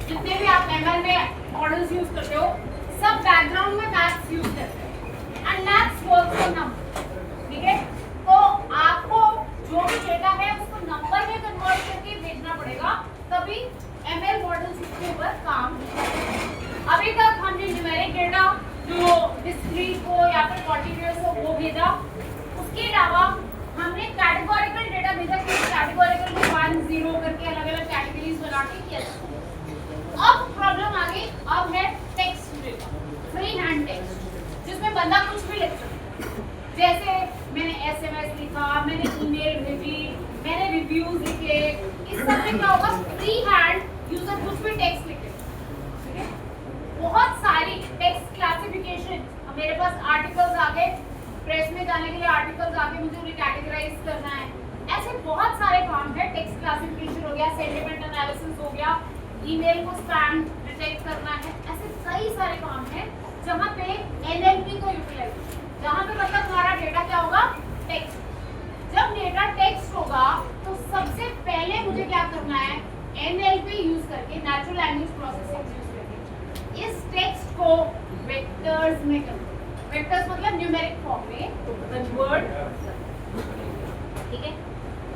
जितने भी आप ML में मॉडल्स यूज करते हो सब बैकग्राउंड में मैथ्स यूज करते हैं and maths works on number, ठीक है। तो आपको जो भी डेटा है उसको नंबर में कन्वर्ट करके भेजना पड़ेगा, तभी ML मॉडल्स इसके ऊपर काम करेंगे। अभी तक हमने न्यूमेरिक डेटा जो डिस्क्रीट हो या फिर कॉन्टिन्यूअस हो वो भेजा, उसके अलावा हमने कैटेगोरिकल डेटा भेजा कि कैटेगोरिकल को 1 0 करके अलग अलग कैटेगरीज बना के किया जाता है। अब प्रॉब्लम आ गई, अब है text data, free hand text, जिसमें बंदा कुछ भी लिख सकता है। जैसे मैंने SMS लिखा, मैंने ईमेल भेजी, मैंने रिव्यूज लिखे, इस सब में क्या होगा, फ्री हैंड यूजर कुछ भी टेक्स्ट लिखे, ठीक है। बहुत सारी टेक्स्ट क्लासिफिकेशन, मेरे पास आर्टिकल्स आ गए, प्रेस में जाने के लिए आर्टिकल्स आके मुझे उन्हें कैटेगराइज करना है, ऐसे बहुत सारे काम है। टेक्स्ट क्लासिफिकेशन हो गया, सेंटिमेंट एनालिसिस हो गया, ईमेल को स्पैम डिटेक्ट करना है, ऐसे कई सारे काम है जहाँ पे NLP को यूटिलाइज, जहाँ पे मतलब हमारा डेटा क्या होगा, टेक्स्ट। जब डेटा टेक्स्ट होगा तो सबसे पहले मुझे क्या करना है, NLP यूज करके, नेचुरल लैंग्वेज प्रोसेसिंग यूज करके इस टेक्स्ट को वेक्टर्स में कन्वर्ट, वेक्टर्स मतलब न्यूमेरिक फॉर्म में कन्वर्ट, ठीक है।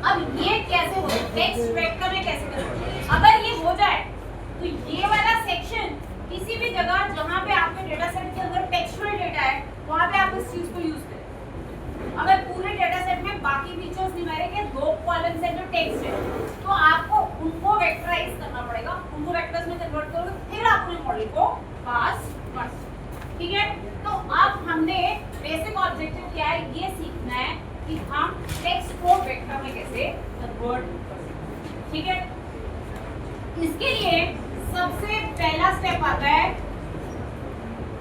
अब ये कैसे होगा, टेक्स्ट वेक्टर में कैसे कन्वर्ट, अगर ये हो जाए तो ये वाला सेक्शन किसी भी जगह जहां पे आपके डेटा सेट के अंदर टेक्सचुअल डेटा है वहां पे आप इस चीज को यूज करें। अगर पूरे डेटा सेट में बाकी फीचर्स न्यूमेरिक है, 2 कॉलम्स है जो टेक्स्ट है, तो आपको उनको वेक्टराइज करना पड़ेगा, उनको वेक्टर्स में कन्वर्ट करोगे फिर आप अपने मॉडल को पास कर सकते, ठीक है। तो अब हमने बेसिक ऑब्जेक्टिव क्या है, ये सीखना है कि हम टेक्स्ट को वेक्टर में कैसे कन्वर्ट कर सकते हैं, ठीक है। इसके लिए सबसे पहला स्टेप आता है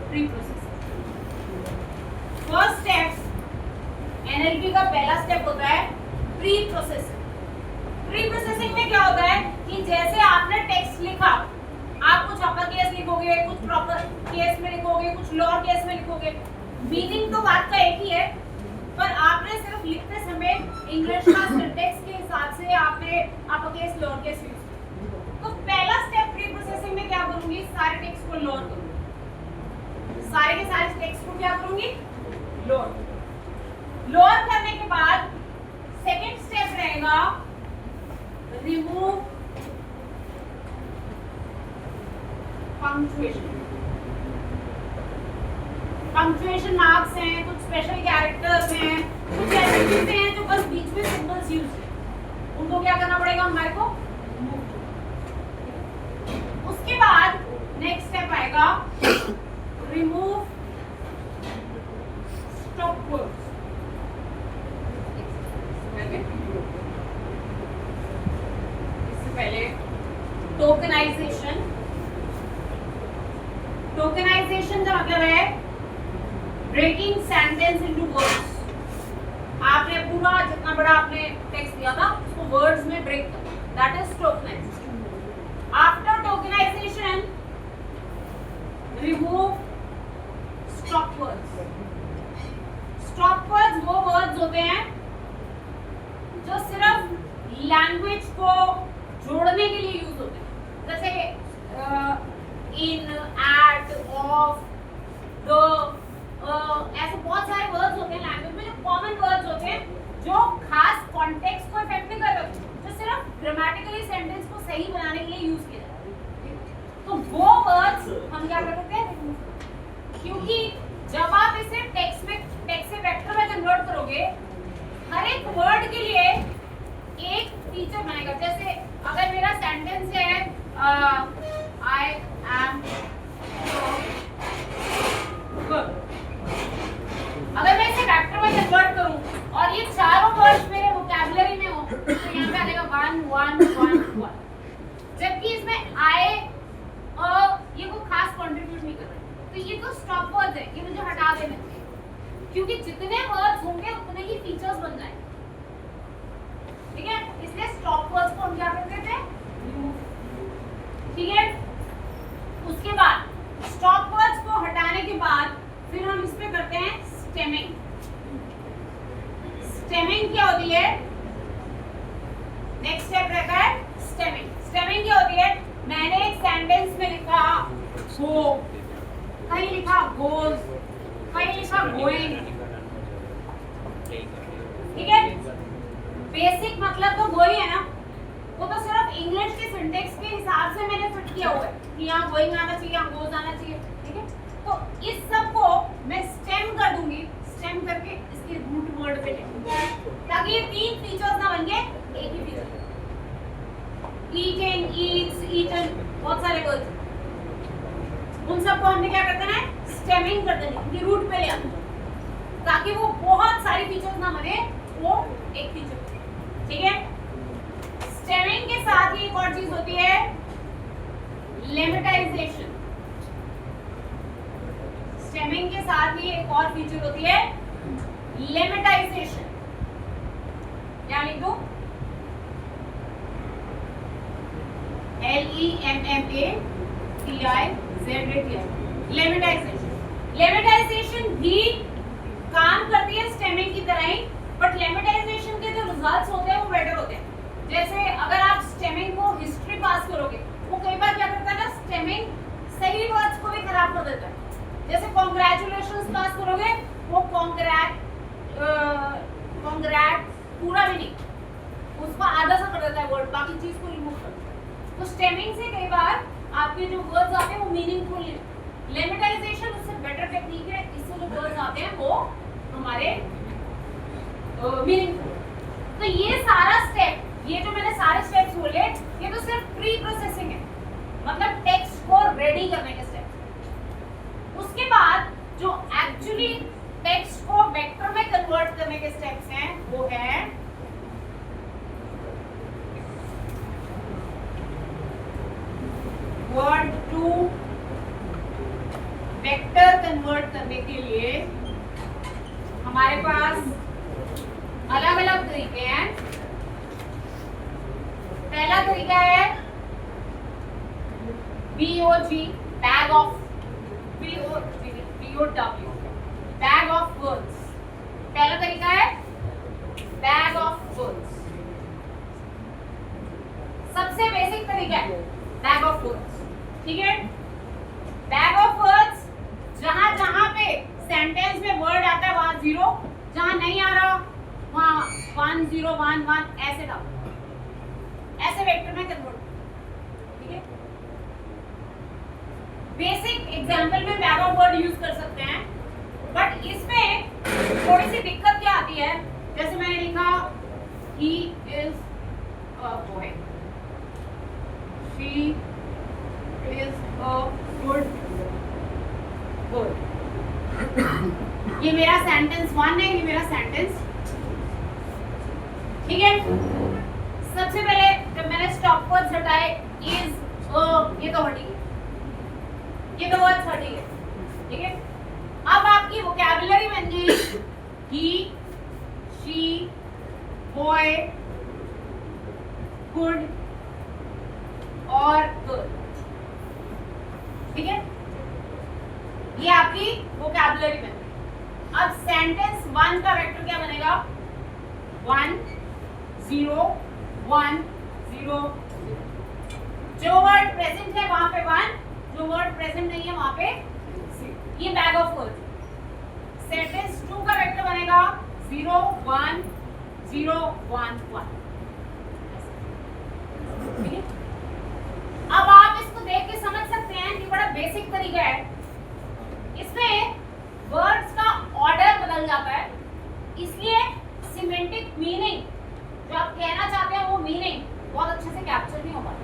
pre processing. First step NLP का पहला स्टेप होता है प्री प्रोसेसिंग। प्री प्रोसेसिंग में क्या होता है कि जैसे आपने टेक्स्ट लिखा, आप कुछ अपर केस लिखोगे, कुछ प्रॉपर केस में लिखोगे, कुछ लोअर केस में लिखोगे, मीनिंग तो बात का एक ही है, पर आपने सिर्फ लिखते समय इंग्लिश का सिंटैक्स के हिसाब से आपने upper case lower case use. तो पहला स्टेप प्री प्रोसेसिंग में क्या करूंगी, सारे टेक्स्ट को लोअर करूंगी, सारे के सारे टेक्स्ट को क्या करूंगी, लोअर। लोअर करने के बाद सेकंड स्टेप रहेगा रिमूव पंक्चुएशन। पंक्चुएशन मार्क्स हैं, कुछ स्पेशल कैरेक्टर्स हैं, कुछ ऐसी चीजें हैं जो बस बीच में सिंबल्स यूज है, उनको क्या करना पड़ेगा हमारे को, उसके बाद नेक्स्ट स्टेप आएगा रिमूव स्टॉप वर्ड्स। इससे पहले टोकनाइजेशन। टोकनाइजेशन का मतलब है ब्रेकिंग सेंटेंस इनटू वर्ड्स। आपने पूरा जितना बड़ा आपने टेक्स्ट दिया था उसको वर्ड्स में ब्रेक करना, that is tokenization. After tokenization, remove stop words. Stop words वो words होते हैं जो सिर्फ लैंग्वेज को जोड़ने के लिए यूज होते हैं, जैसे in, at, of, the, ऐसे बहुत सारे वर्ड्स होते हैं लैंग्वेज में जो कॉमन वर्ड्स होते हैं, जो खास कॉन्टेक्स्ट को इफेक्ट नहीं कर रहे, जो सिर्फ ग्रामेटिकली सेंटेंस को सही बनाने के लिए यूज किया जाता है। तो वो वर्ड्स हम क्या कर सकते हैं, क्योंकि जब आप इसे टेक्स्ट से वेक्टर में कन्वर्ट करोगे, हर एक वर्ड के लिए एक फीचर बनेगा। जैसे अगर मेरा सेंटेंस है आई एम गुड, अगर मैं इसे वेक्टर में कन्वर्ट करूं और ये चारों वर्ड्स मेरे वोकैबुलरी में हो, तो यहाँ पे आएगा 1 1 1 1, जबकि इसमें आए ये को खास कंट्रीब्यूट नहीं कर रहा है, तो ये तो स्टॉप वर्ड्स है, ये मुझे हटा देने चाहिए, क्योंकि जितने वर्ड्स होंगे उतने ही फीचर्स बन जाएंगे, ठीक है। इसलिए स्टॉप वर्ड्स को हम क्या करते थे, ठीक है। उसके बाद स्टॉप वर्ड्स को हटाने के बाद फिर हम इस पे करते हैं स्टेमिंग। स्टेमिंग क्या होती है, नेक्स्ट स्टेप रहता है स्टेमिंग। स्टेमिंग क्या होती है, मैंने एक सेंटेंस गोइंग, ठीक है। बेसिक मतलब तो वही है ना, वो तो सिर्फ इंग्लिश के सिंटेक्स के हिसाब से मैंने फिट किया हुआ है कि यहाँ गोइंग आना चाहिए, यहाँ गोज आना चाहिए, ठीक है। तो इस सब को मैं स्टेम कर दूंगी, स्टेम करके इसके रूट वर्ड पे लिखूंगी ताकि ये तीन फीचर्स ना बन गए एक ही फीचर। ईटिंग, ईट्स, ईटन, बहुत सारे वर्ड्स, उन सबको हमने क्या करते हैं, स्टेमिंग कर देंगे, उनकी रूट पे ले आते हैं ताकि वो बहुत सारी फीचर्स ना बने, वो एक फीचर, ठीक है। स्टेमिंग के साथ ही एक और चीज होती है लेमेटाइजेशन। स्टेमिंग के साथ ही एक और फीचर होती है लेमेटाइजेशन। क्या लिख दूं? LEMMATIZATION, lemmatisation. लेमेटाइजेशन भी काम करती है स्टेमिंग की तरह ही, बट लेमेटाइजेशन के जो रिजल्ट्स होते हैं वो बेटर होते हैं। जैसे अगर आप स्टेमिंग को हिस्ट्री पास करोगे, वो कई बार क्या करता है ना, स्टेमिंग सही वर्ड्स को भी खराब कर देता है। जैसे कॉन्ग्रेचुलेशंस पास करोगे, वो कॉन्ग्रेट पूरा भी नहीं, उसका आधा सा कर देता है वर्ड, बाकी चीज को रिमूव कर देता है। तो स्टेमिंग से कई बार आपके जो वर्ड्स आते हैं वो मीनिंगफुल नहीं। लेमेटाइजेशन उससे बेटर टेक्निक है, इससे जो वर्ड्स आते हैं वो हमारे मीनिंगफुल। तो ये सारा स्टेप, ये जो मैंने सारे स्टेप्स बोले, ये तो सिर्फ प्री प्रोसेसिंग है, मतलब टेक्स्ट को रेडी करने के स्टेप। उसके बाद जो एक्चुअली टेक्स्ट को वेक्टर में कन्वर्ट करने के स्टेप्स हैं, वो है वर्ड टू वेक्टर कन्वर्ट करने के लिए हमारे पास अलग अलग तरीके हैं। पहला तरीका है BOG, bag of, BOW, bag of words. पहला तरीका है बैग ऑफ वर्ड्स, सबसे बेसिक तरीका है बैग ऑफ वर्ड्स, ठीक है। बैग ऑफ वर्ड्स, जहां जहां पे सेंटेंस में वर्ड आता है वहां 0, जहां नहीं आ रहा वहां 1 0 1 1 ऐसे डालो, ऐसे वेक्टर में कन्वर्ट, ठीक है। बेसिक एग्जांपल में बैग ऑफ वर्ड यूज कर सकते हैं, बट इसमें थोड़ी सी दिक्कत क्या आती है, जैसे मैंने लिखा he is a boy, she is a good girl। ये मेरा सेंटेंस 1 है, ये मेरा सेंटेंस, ठीक है। सबसे पहले जब मैंने स्टॉप वर्ड्स हटाए, इज, ये तो हटी गए, ये तो वर्ड्स हटी गए, ठीक है। अब आपकी वोकैबुलरी बन गई he, she, boy, good और girl, ठीक है। ये आपकी वोकैबुलरी बन गई। अब सेंटेंस 1 का वेक्टर क्या बनेगा? 1 0 1 0 0। जो वर्ड प्रेजेंट है वहां पे 1, जो वर्ड प्रेजेंट नहीं है वहां पे 0। ये बैग ऑफ वर्ड। सेंटेंस 2 का वेक्टर बनेगा 0 1 0 1 1, ठीक है। अब आप इसको देख के समझ सकते हैं कि बड़ा बेसिक तरीका है। इसमें वर्ड्स का ऑर्डर बदल जाता है, इसलिए सिमेंटिक मीनिंग जो आप कहना चाहते हैं वो मीनिंग बहुत अच्छे से कैप्चर नहीं हो पाता,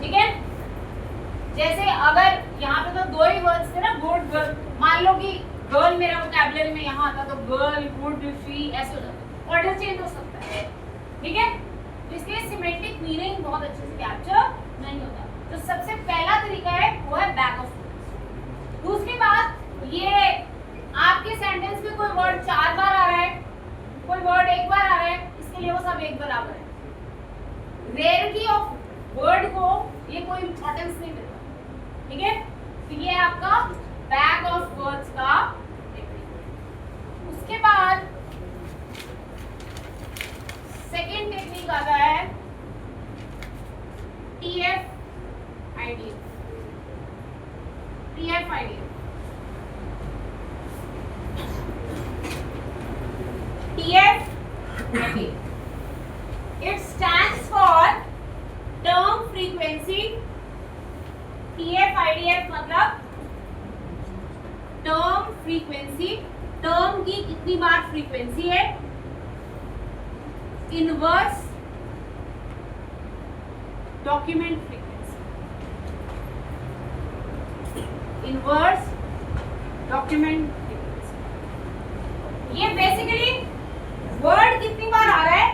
ठीक है। जैसे अगर यहाँ पे तो 2 ही वर्ड्स थे ना, गुड गर्ल, मान लो कि गर्ल मेरा वोकैबुलरी में यहाँ आता तो गर्ल, गुड, शी, ऐसे हो जाता, ऑर्डर चेंज हो सकता है, ठीक है। तो इसलिए सिमेंटिक मीनिंग बहुत अच्छे से कैप्चर नहीं होता। तो सबसे पहला तरीका है वो है बैग ऑफ वर्ड्स। दूसरी बात, ये आपके सेंटेंस में कोई वर्ड 4 बार आ रहा है, कोई वर्ड 1 बार आ रहा है, इसके लिए वो सब एक बराबर है। रेयरिटी ऑफ वर्ड को ये कोई इंपॉर्टेंस नहीं देता, ठीक है। तो ये आपका बैग ऑफ वर्ड्स का टेक्निक। उसके बाद सेकेंड टेक्निक आता है TF-IDF। फ्रीक्वेंसी, टर्म की कितनी बार फ्रीक्वेंसी है, inverse document frequency, inverse document frequency. ये बेसिकली वर्ड कितनी बार आ रहा है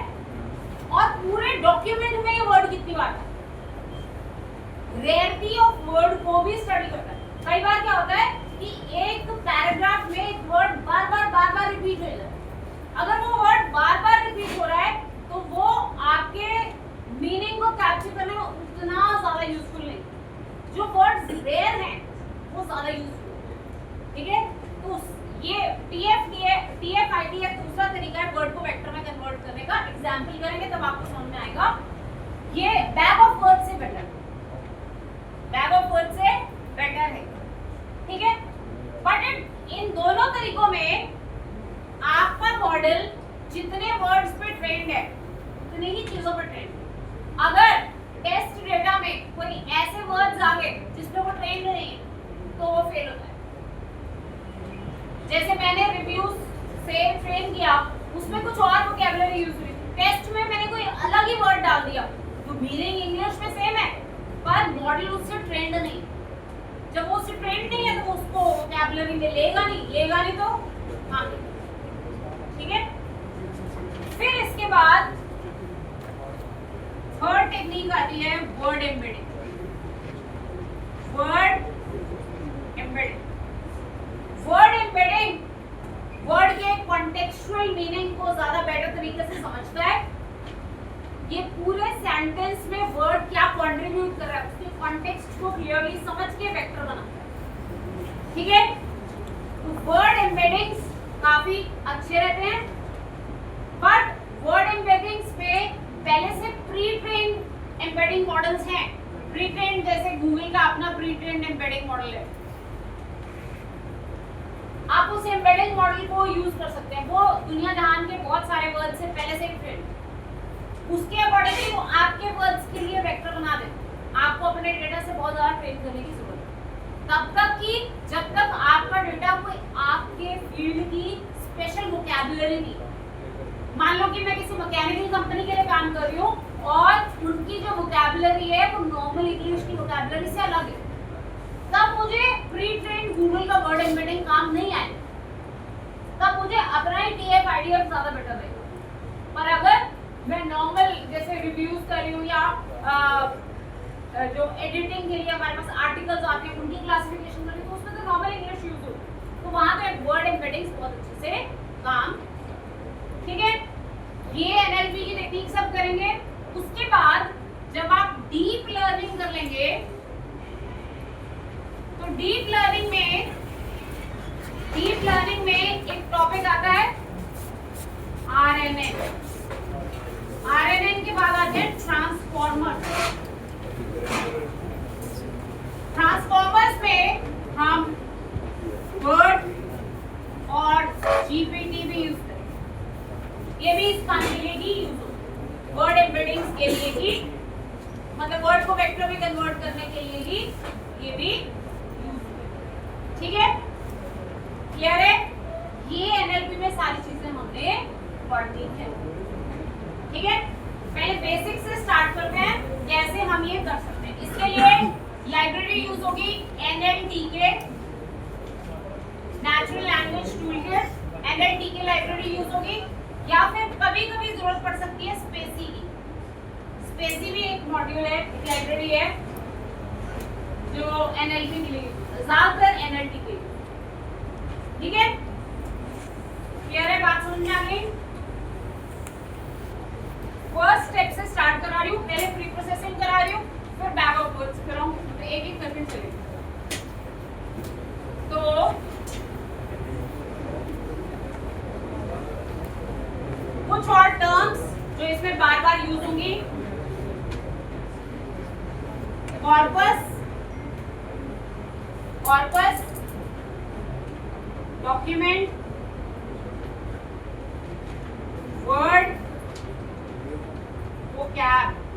और पूरे डॉक्यूमेंट में ये वर्ड कितनी बार आ रहा है, रेयरिटी ऑफ वर्ड को भी स्टडी करता है। कई बार क्या होता है कि एक पैराग्राफ में एक वर्ड बार बार रिपीट हो जाता है। अगर वो वर्ड बार बार रिपीट हो रहा है तो वो आपके मीनिंग को कैप्चर करने में उतना ज्यादा यूजफुल नहीं। जो वर्ड्स रेयर हैं वो ज्यादा यूजफुल, ठीक है। तो ये TF-IT एक दूसरा तरीका है वर्ड को वेक्टर में कन्वर्ट करने का। एग्जांपल करेंगे तब आपको समझ में आएगा। ये बैग ऑफ वर्ड से बेटर, बैग ऑफ वर्ड से बेटर है, ठीक है। बट इन दोनों तरीकों में आपका मॉडल जितने वर्ड्स पे ट्रेंड है उतनी ही चीजों पर ट्रेंड है। अगर टेस्ट डेटा में कोई ऐसे वर्ड्स आ गए जिसपे वो ट्रेंड नहीं है तो वो फेल होता है। जैसे मैंने रिव्यूज से ट्रेन किया, उसमें कुछ और वोकैबुलरी यूज हुई, टेस्ट में मैंने कोई अलग ही वर्ड डाल दिया जो मीनिंग इंग्लिश में सेम है पर मॉडल उससे ट्रेंड नहीं। जब वो उससे ट्रेंड नहीं है तो उसको वोकैबुलरी में लेगा नहीं तो हाँ, ठीक है। फिर इसके बाद थर्ड टेक्निक आती है word embedding. Word embedding word के कॉन्टेक्चुअल मीनिंग को ज्यादा बेटर तरीके से समझता है। ये पूरे सेंटेंस में वर्ड क्या कंट्रीब्यूट कर रहा है उसके कॉन्टेक्स्ट को क्लियरली समझ के वेक्टर बनाता है, ठीक है। तो वर्ड एम्बेडिंग्स काफी अच्छे रहते हैं, बट वर्ड एम्बेडिंग्स पे पहले से प्री ट्रेन्ड एम्बेडिंग मॉडल्स हैं। प्री ट्रेन्ड जैसे गूगल का अपना प्री ट्रेन्ड एम्बेडिंग मॉडल है, आप उस एम्बेडिंग मॉडल को यूज कर सकते हैं। वो दुनिया जहान के बहुत सारे वर्ड से पहले से ही ट्रेंड, उसके अकॉर्डिंगली वो आपके वर्ड्स के लिए वेक्टर बना दे। आपको अपने डेटा से बहुत ज्यादा ट्रेन करने की जरूरत है तब तक कि जब तक आपका डेटा कोई आपके फील्ड की स्पेशल वोकैबुलरी नहीं। मान लो कि मैं किसी मैकेनिकल कंपनी के लिए काम कर रही हूँ और उनकी जो वोकैबुलरी है वो नॉर्मल इंग्लिश की वोकैबुलरी से अलग है, तब मुझे प्री ट्रेन्ड गूगल का वर्ड एम्बेडिंग काम नहीं आए, तब मुझे अपना ही TF-IDF ज्यादा बेटर रहेगा। पर अगर मैं नॉर्मल जैसे रिव्यूज कर रही हूँ या जो एडिटिंग के लिए हमारे पास आर्टिकल्स आते हैं उनकी क्लासिफिकेशन कर रही हूँ तो उसमें तो नॉर्मल इंग्लिश यूज हो, तो वहां पे वर्ड एम्बेडिंग्स बहुत अच्छे से काम, ठीक है। ये NLP की टेक्निक सब करेंगे। उसके बाद जब आप डीप लर्निंग कर लेंगे तो डीप लर्निंग में एक टॉपिक आता है RNN। RNN के बाद आते हैं ट्रांसफॉर्मर्स में हम वर्ड और GPT भी यूज करेंगे। ये भी इस काम के लिए ही यूज होगा, वर्ड एम्बेडिंग्स के लिए ही, मतलब वर्ड को वेक्टर में कन्वर्ट करने के लिए ही ये भी यूज होगा, ठीक है। क्लियर है? ये NLP में सारी चीजें हमने पढ़नी है, ठीक है। पहले बेसिक से स्टार्ट करते हैं कैसे हम ये कर सकते हैं। इसके लिए लाइब्रेरी यूज होगी NLTK, natural language toolkit. NLTK library use होगी या फिर कभी कभी जरूरत पड़ सकती है स्पेसी की। स्पेसी भी एक मॉड्यूल है, एक लाइब्रेरी है जो NLP के लिए, ज्यादातर NLTK, ठीक है। क्लियर है? बात समझ में आ गई? फर्स्ट स्टेप से स्टार्ट करा रही हूँ, पहले प्री प्रोसेसिंग करा रही हूँ, फिर बैग ऑफ वर्ड्स कराऊँ, तो एक एक करके चलेगा। तो कुछ और टर्म्स जो इसमें बार बार यूज होंगी, कॉर्पस, डॉक्यूमेंट, वर्ड, वोकैबुलरी।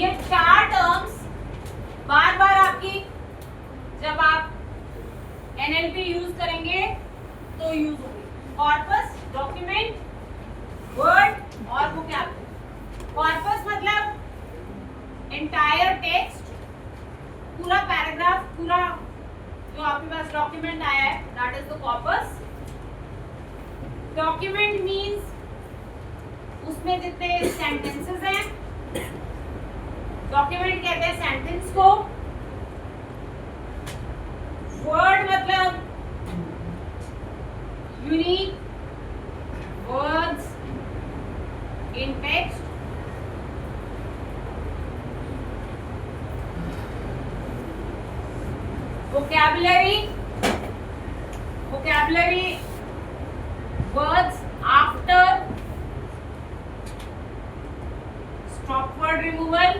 ये चार टर्म्स बार बार आपकी जब आप कॉर्पस डॉक्यूमेंट, वर्ड और वोकैबुलरी। कॉर्पस मतलब एंटायर टेक्स्ट, पूरा पैराग्राफ, पूरा जो आपके पास डॉक्यूमेंट आया है, that is the corpus. Document means उसमें जितने सेंटेंसेस हैं, डॉक्यूमेंट कहते हैं सेंटेंस को। वर्ड मतलब unique words in text. Vocabulary, vocabulary words after stop word removal,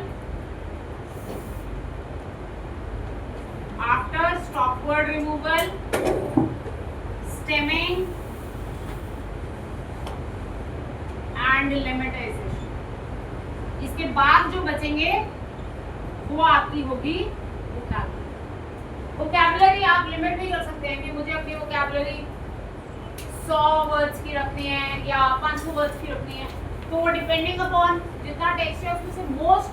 after stop word removal, stemming and lemmatization. इसके बाद जो बचेंगे वो आपकी होगी वोकैबुलरी। वोकैबुलरी आप लिमिट भी कर सकते हैं कि मुझे अपनी वोकैबुलरी 100 वर्ड्स की रखनी है या 500 वर्ड्स की रखनी है, तो वो डिपेंडिंग अपॉन जितना टेक्स्ट है उसमें से मोस्ट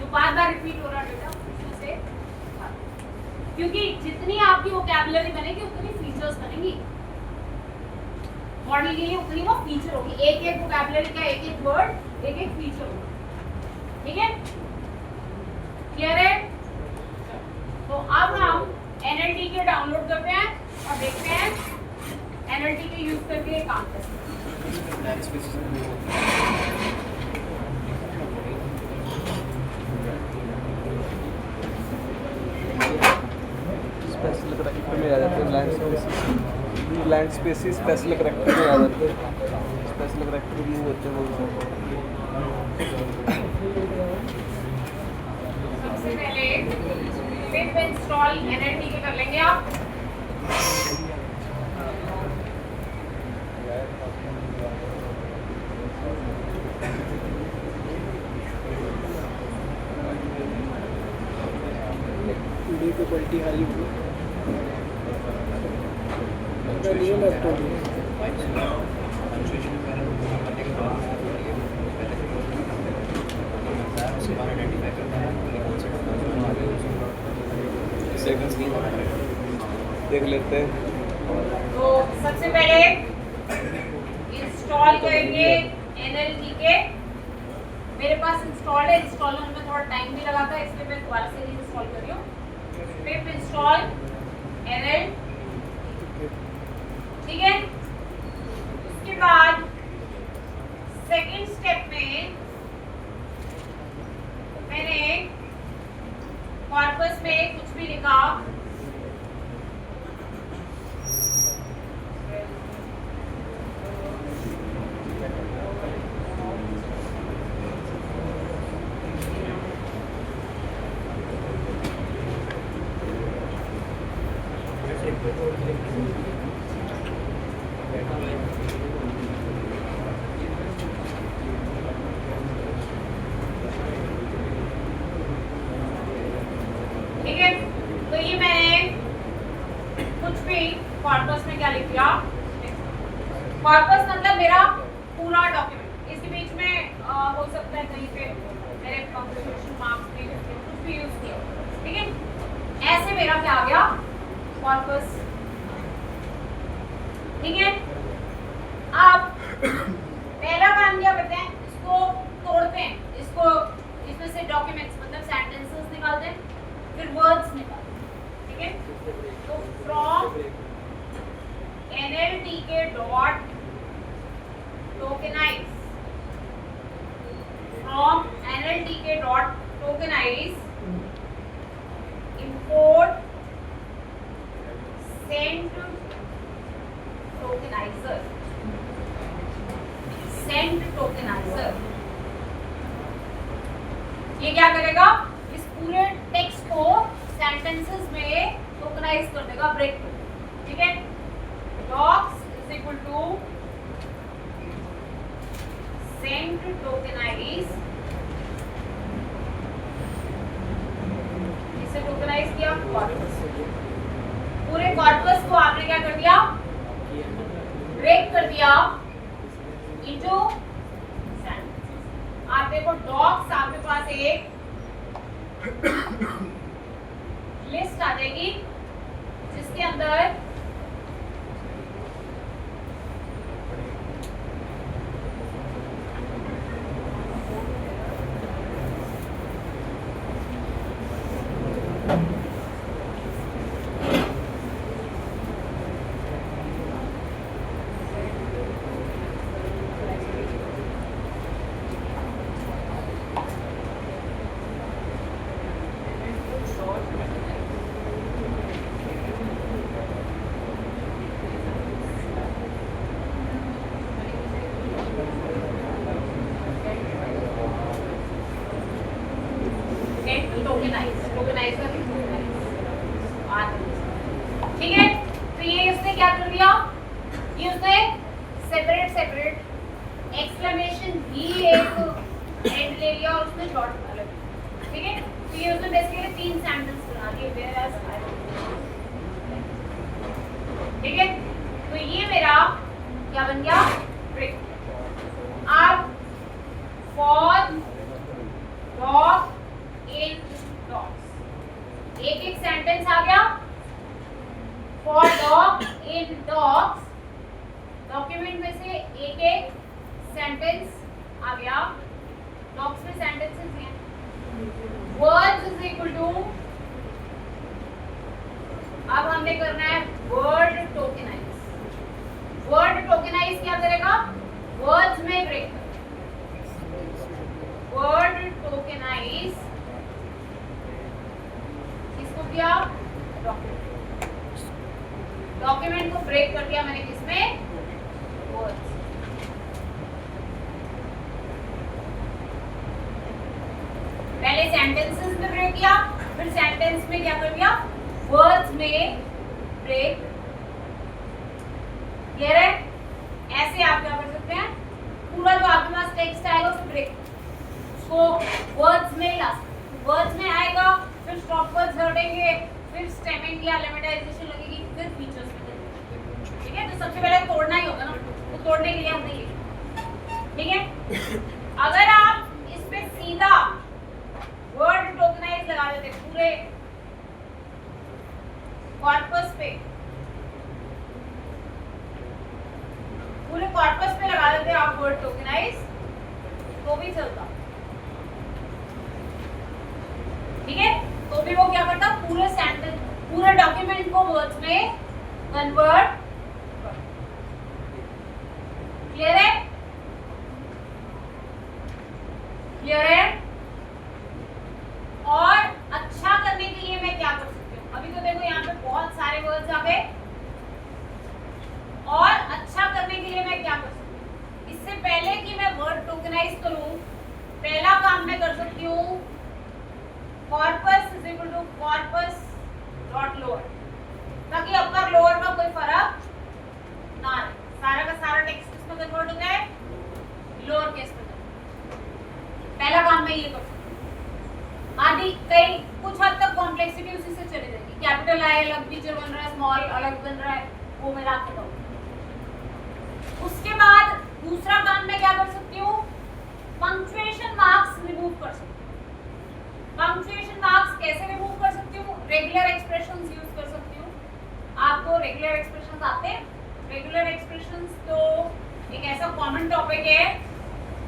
जो बार बार रिपीट हो रहा डेटा उसमें से, क्योंकि जितनी आपकी वोकैबुलरी बनेगी उतनी फीचर्स बनेंगी मॉडल के लिए, उतनी वो फीचर होगी। एक एक वोकैबुलरी का एक एक वर्ड एक एक फीचर होगा। ठीक है, क्लियर है? तो अब हम एनएलटी के डाउनलोड करते हैं और देखते हैं एनएलटी के यूज करके काम करते हैं। स्पेशल करैक्टर में आ जाते हैं, लैंड स्पेसिस स्पेशल करैक्टर में आ जाते हैं, स्पेशल करैक्टर रिमूव होते हैं वो। सबसे पहले पिप इंस्टॉल एनएलटी के कर लेंगे आप। वीडियो की क्वालिटी हाई हुई देख लेते हैं। तो सबसे पहले इंस्टॉल करेंगे एनएलटी के। मेरे पास इंस्टॉल है, इंस्टॉल होने में थोड़ा टाइम भी लगा था, इसलिए मैं दोबारा से इंस्टॉल कर रही हूँ। पिप इंस्टॉल एनएल, ठीक है। उसके बाद सेकंड स्टेप में मैंने कॉर्पस में कुछ भी लिखा, ठीक है। तो ये मैंने कुछ भी कॉर्पस में क्या लिख दिया, कॉर्पस मतलब मेरा पूरा डॉक्यूमेंट। इसके बीच में हो सकता है कहीं पे मेरे पंक्चुएशन मार्क्स भी कुछ भी यूज किया, ठीक है। ऐसे मेरा क्या आ गया, कॉर्पस, ठीक है। अब पहला काम क्या करते हैं, इसको तोड़ते हैं, इसको इसमें से डॉक्यूमेंट्स मतलब सेंटेंसेस निकालते हैं, फिर वर्ड्स निकालते हैं, ठीक है। तो from NLTK dot tokenize, from NLTK dot tokenize import send tokeniser, send tokeniser. ये क्या करेगा, इस पूरे टेक्स्ट को सेंटेंसेस में टोकनाइज कर देगा, ब्रेक कर देगा, ठीक है। Docs is equal to sent tokenize, इसे टोकनाइज किया कॉर्पस, पूरे कॉर्पस को आपने क्या कर दिया, ब्रेक कर दिया इनटू सेंटेंस। आप देखो डॉग्स, आपके पास एक लिस्ट आ जाएगी जिसके अंदर ठीक है। तो ये उसने क्या कर दिया, ये उसने सेपरेट सेपरेट एक्सक्लेमेशन भी एक एंड ले लिया और उसने डॉट अलग, ठीक है। तो ये उसने बेसिकली 3 सेंटेंस बना दिए वेयर एज आई, ठीक है। तो ये मेरा क्या बन गया, ब्रेक। अब फॉर डॉग इन डॉग्स, एक एक सेंटेंस आ गया। For dog in dogs, document में से एक एक सेंटेंस आ गया। डॉग्स में सेंटेंसेस हैं। वर्ड्स इज इक्वल टू, अब हमने करना है वर्ड टोकेनाइज। वर्ड टोकेनाइज क्या करेगा, वर्ड्स में ब्रेक कर। वर्ड टोकेनाइज किसको किया, डॉक्यूमेंट को ब्रेक कर दिया मैंने किसमें, वर्ड्स। पहले सेंटेंसेस में ब्रेक किया, फिर सेंटेंस में क्या कर दिया, वर्ड्स में ब्रेक। क्लियर है? ऐसे आप क्या कर सकते हैं, पूरा जो आपके पास टेक्स्ट आएगा उसे ब्रेक, उसको वर्ड्स में ला सकते। वर्ड्स में आएगा, फिर स्टॉप वर्ड्स हटेंगे, फिर स्टेमिंग या लेमेटाइजेशन लगेगी, फिर फीचर्स में, ठीक है। तो सबसे पहले तोड़ना ही होगा ना, तो तोड़ने के लिए हमने ये, ठीक है। अगर आप इस पे सीधा वर्ड टोकेनाइज लगा देते पूरे कॉर्पस पे, पूरे कॉर्पस पे लगा देते आप वर्ड टोकेनाइज, तो भी चलता, ठीक है। तो भी वो क्या करता, पूरे सेंटेंस, पूरे डॉक्यूमेंट को वर्ड्स में कन्वर्ट। क्लियर है? क्लियर है? और अच्छा करने के लिए मैं क्या कर सकती हूँ, अभी तो देखो यहाँ पे बहुत सारे वर्ड्स आ गए, और अच्छा करने के लिए मैं क्या कर सकती हूँ, इससे पहले कि मैं वर्ड टोकेनाइज करूँ, पहला काम मैं कर सकती हूँ corpus is equal to corpus dot lower, ताकि अपर लोअर का कोई फर्क ना आए, सारा का सारा टेक्स्ट किसमें कन्वर्ट हो जाए, लोअर केस में। पहला काम मैं ये कर सकती हूँ। आदि कई कुछ हद तक कॉम्प्लेक्सिटी उसी से चली जाएगी, कैपिटल आई अलग फीचर बन रहा है, स्मॉल अलग बन रहा है, वो मैं ला के दूँ। उसके बाद दूसरा काम मैं क्या कर सकती हूँ, पंक्चुएशन मार्क्स रिमूव कर सकती हूँ। पंक्चुएशन मार्क्स कैसे रिमूव कर सकती हूँ, रेगुलर एक्सप्रेशंस यूज कर सकती हूँ। आपको रेगुलर एक्सप्रेशंस आते हैं? रेगुलर एक्सप्रेशंस तो एक ऐसा कॉमन टॉपिक है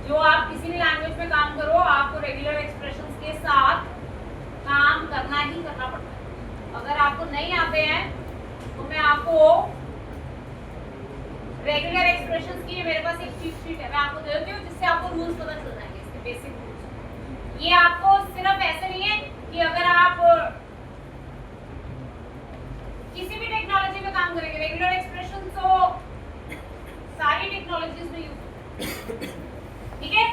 जो आप किसी भी लैंग्वेज में काम करो, आपको रेगुलर एक्सप्रेशंस के साथ काम करना ही करना पड़ता है। अगर आपको नहीं आते हैं तो मैं आपको रेगुलर एक्सप्रेशंस की मेरे पास एक चीट शीट है, मैं आपको दे देती हूँ, जिससे आपको रूल्स पता चल जाएंगे, इसके बेसिक रूल्स। ये आपको सिर्फ ऐसे नहीं है कि अगर आप किसी भी टेक्नोलॉजी में काम करेंगे, रेगुलर एक्सप्रेशन तो सारी टेक्नोलॉजीज में यूज, ठीक है।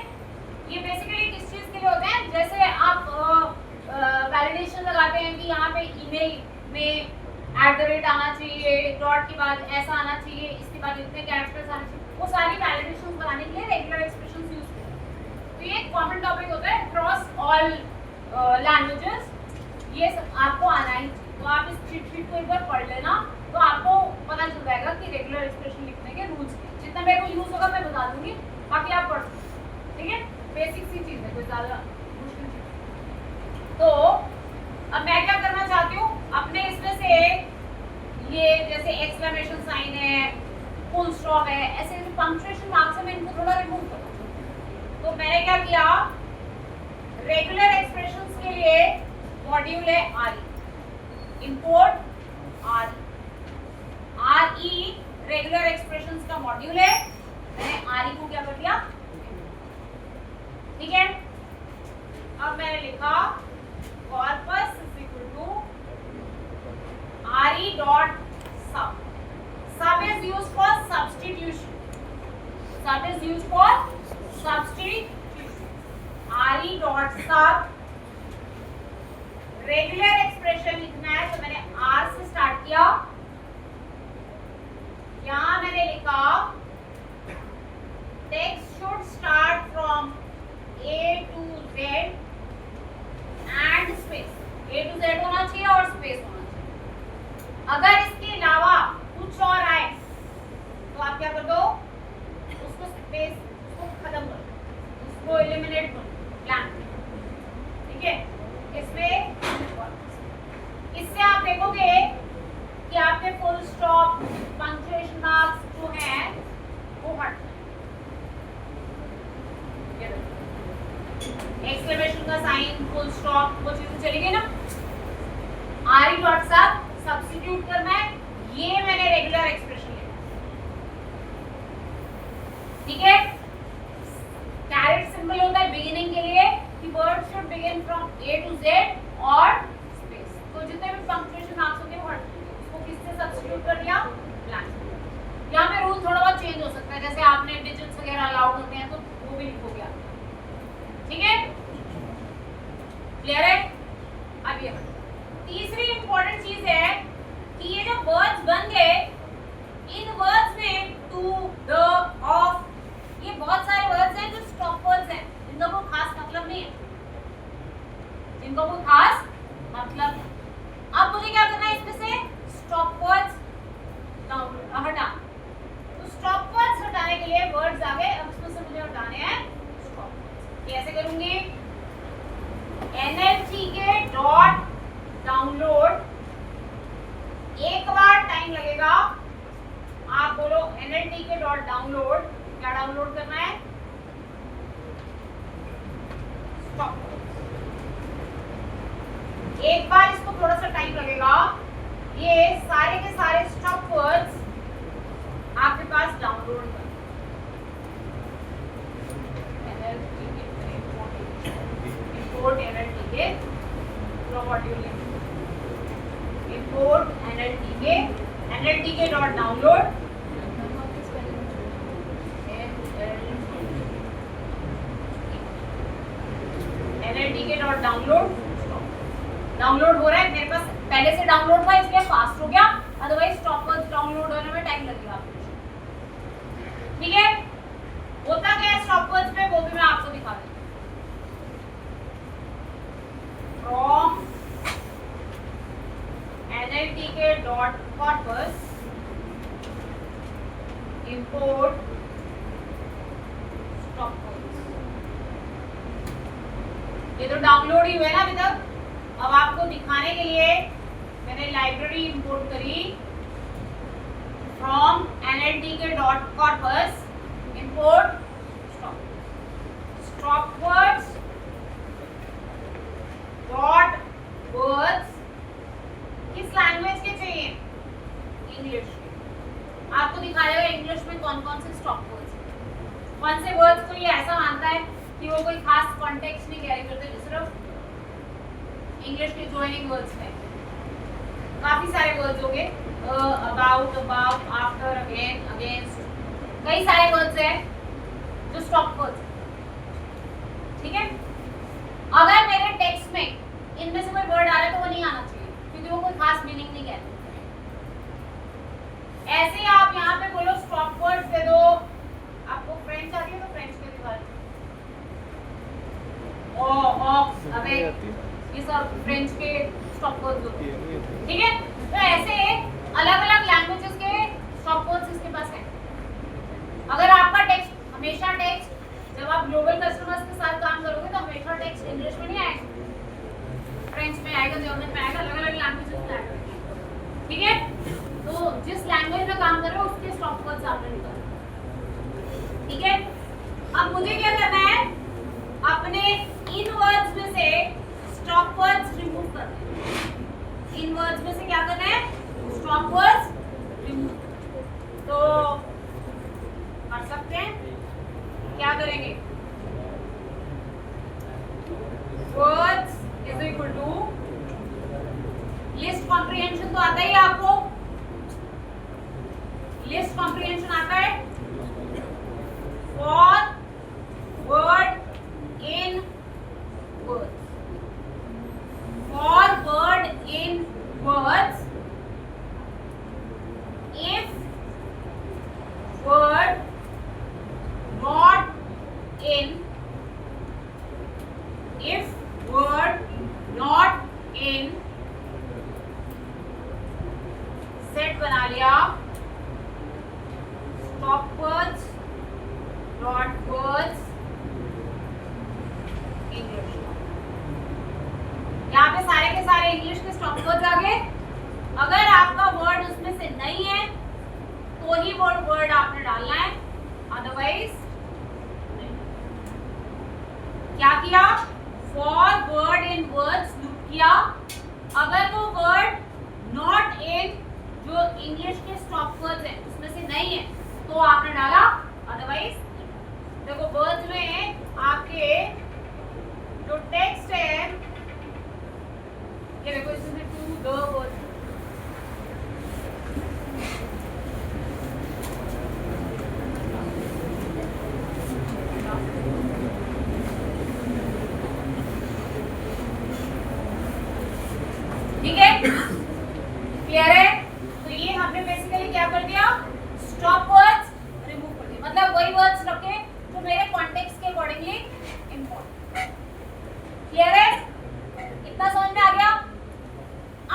ये बेसिकली किस चीज के लिए होते हैं, जैसे आप वैलिडेशन लगाते हैं कि यहाँ पे ईमेल में @ आना चाहिए, डॉट के बाद ऐसा आना चाहिए, इसके बाद इतने कैरेक्टर्स आने चाहिए, वो सारी वैलिडेशन बनाने के लिए रेगुलर एक्सप्रेशंस यूज करते हैं। तो ये एक कॉमन टॉपिक होता है अक्रॉस ऑल लैंग्वेजेस, ये सब आपको आना ही चाहिए। तो आप इस चीट शीट को एक बार पढ़ लेना, तो आपको पता चल जाएगा कि रेगुलर एक्सप्रेशन लिखने के रूल्स क्या। जितना मेरे को यूज होगा मैं बता दूंगी, बाकी आप पढ़ सकते हो, ठीक है। बेसिक सी चीज है, कोई ज्यादा मुश्किल चीज। तो अब मैं क्या करना चाहती हूँ, अपने इसमें से ये जैसे एक्सक्लेमेशन साइन है, फुल स्टॉप है, ऐसे पंक्चुएशन मार्क्स है, मैं इनको थोड़ा रिमूव करूँ। तो मैंने क्या किया, रेगुलर एक्सप्रेशंस के लिए मॉड्यूल है आरई, इंपोर्ट आरई रेगुलर एक्सप्रेशंस का मॉड्यूल है। मैंने आरई को क्या कर दिया, ठीक है। अब मैंने लिखा corpus is equal to RE dot sub. Sub is used for substitution. Sub is used for substitution. RE dot sub. Regular expression लिखना है, तो मैंने R से स्टार्ट किया। यहाँ मैंने लिखा text should start from A to Z and space. A to Z होना चाहिए और space होना चाहिए। अगर इसके अलावा कुछ और आए तो आप क्या कर दो, उसको स्पेस, उसको खत्म कर दो, उसको एलिमिनेट कर दो, ब्लैंक, ठीक है। इसमें इससे आप देखोगे कि आपके फुल स्टॉप, पंक्चुएशन मार्क्स जो हैं वो हट जाएंगे। एक्सक्लेमेशन का साइन, फुल स्टॉप, वो चीजें चली गई ना। RE डॉट सब सब्स्टिट्यूट करना है, ये मैंने रेगुलर एक्सप्रेशन लिया, ठीक है। कैरेट सिंबल होता है बिगिनिंग के लिए कि word should begin from A to Z और स्पेस। तो जितने भी पंक्चुएशन मार्क्स होते हैं वो हट जाएंगे, उसको किससे सब्स्टिट्यूट कर दिया, ब्लैंक। यहाँ पे रूल थोड़ा बहुत चेंज हो सकता है, जैसे आपने डिजिट्स वगैरह अलाउड होते हैं तो वो भी लिखोगे आप, ठीक है। क्लियर है। अब ये तीसरी इंपॉर्टेंट चीज है कि ये जो वर्ड्स बन गए, इन वर्ड्स में टू, द, ऑफ, ये बहुत सारे वर्ड्स हैं जो स्टॉप वर्ड्स हैं, जिनका कोई खास मतलब नहीं है, जिनका कोई खास मतलब नहीं। अब मुझे क्या करना है, इसमें से स्टॉप वर्ड्स हटा। तो स्टॉप वर्ड्स हटाने के लिए वर्ड्स आ गए, अब इसमें से मुझे हटाने हैं स्टॉप वर्ड्स। कैसे करूंगी, NLTK डॉट डाउनलोड, एक बार टाइम लगेगा, आप बोलो NLTK डॉट डाउनलोड, क्या डाउनलोड करना है, स्टॉप। एक बार इसको थोड़ा सा टाइम लगेगा, ये सारे के सारे स्टॉप वर्ड्स आपके पास डाउनलोड कर, import NLTK module, import NLTK dot download, NLTK dot download। Download हो रहा है, मेरे पास पहले से डाउनलोड था इसलिए फास्ट हो गया, अदरवाइज स्टॉप वर्ड्स डाउनलोड होने में टाइम लगेगा, ठीक है। होता क्या है स्टॉप वर्ड्स पे, वो भी मैं आपको दिखा दूँ। From NLTK dot corpus import stop words। ये तो डाउनलोड ही हुए ना अभी तक। अब आपको दिखाने के लिए मैंने लाइब्रेरी इंपोर्ट करी, from NLTK dot corpus import stop words dot words। किस लैंग्वेज के चाहिए, इंग्लिश। आपको दिखाएगा इंग्लिश में कौन कौन से स्टॉप वर्ड्स हैं, कौन से वर्ड्स को ये ऐसा मानता है कि वो कोई खास कॉन्टेक्स्ट नहीं कैरी करते, जो सिर्फ इंग्लिश के ज्वाइनिंग वर्ड्स हैं। काफी सारे वर्ड्स हो गए, about, about, after, again, against, कई सारे वर्ड्स हैं जो स्टॉप वर्ड्स, ठीक है। अगर मेरे टेक्स्ट में इनमें से कोई वर्ड आ रहा है तो वो नहीं आना चाहिए, क्योंकि वो कोई खास मीनिंग नहीं कहते। ऐसे ही आप यहाँ पे बोलो स्टॉप वर्ड्स दे दो, आपको फ्रेंच आती है तो फ्रेंच के दिखा दो, ऑक्स, अबे, ये सब फ्रेंच के स्टॉप वर्ड्स होते हैं, ठीक है। तो ऐसे अलग अलग लैंग्वेजेस के स्टॉप वर्ड्स इसके पास है। अगर आपका टेक्स्ट हमेशा टेक्स्ट जब आप ग्लोबल कस्टमर्स के साथ काम करोगे तो हमेशा टेक्स्ट इंग्लिश में नहीं आएगा, फ्रेंच में आएगा, जर्मन में आएगा, अलग अलग लैंग्वेजेस में आएगा। ठीक है, तो जिस लैंग्वेज में काम कर रहे हो उसके स्टॉप वर्ड्स आपने निकालना। ठीक है, अब मुझे क्या करना है, अपने इन वर्ड्स में से स्टॉप वर्ड्स रिमूव करना है। इन वर्ड्स में से क्या करना है, स्टॉप वर्ड्स रिमूव। तो कर सकते हैं, क्या करेंगे, words is equal to list comprehension तो आता ही है आपको, लिस्ट कॉम्प्रिहेंशन आता है for word in words, for word in words if word not in, if word not in, set बना लिया stop words dot words English। यहाँ पे सारे के सारे इंग्लिश के स्टॉप वर्ड्स आ गए। अगर आपका वर्ड उसमें से नहीं है तो ही वो वर्ड आपने डालना है, अदरवाइज क्या किया, for word in words loop किया। अगर वो वर्ड नॉट इन जो इंग्लिश के स्टॉप वर्ड्स हैं उसमें से नहीं है तो आपने डाला, अदरवाइज देखो वर्ड्स में आपके जो टेक्स्ट है ये देखो, इसमें टू द वर्ड्स, ठीक है, क्लियर है। तो ये हमने बेसिकली क्या कर दिया, स्टॉप वर्ड्स रिमूव कर दिए, मतलब वही वर्ड्स रखे जो मेरे कॉन्टेक्स्ट के अकॉर्डिंगली इंपॉर्टेंट। क्लियर है, इतना समझ में आ गया।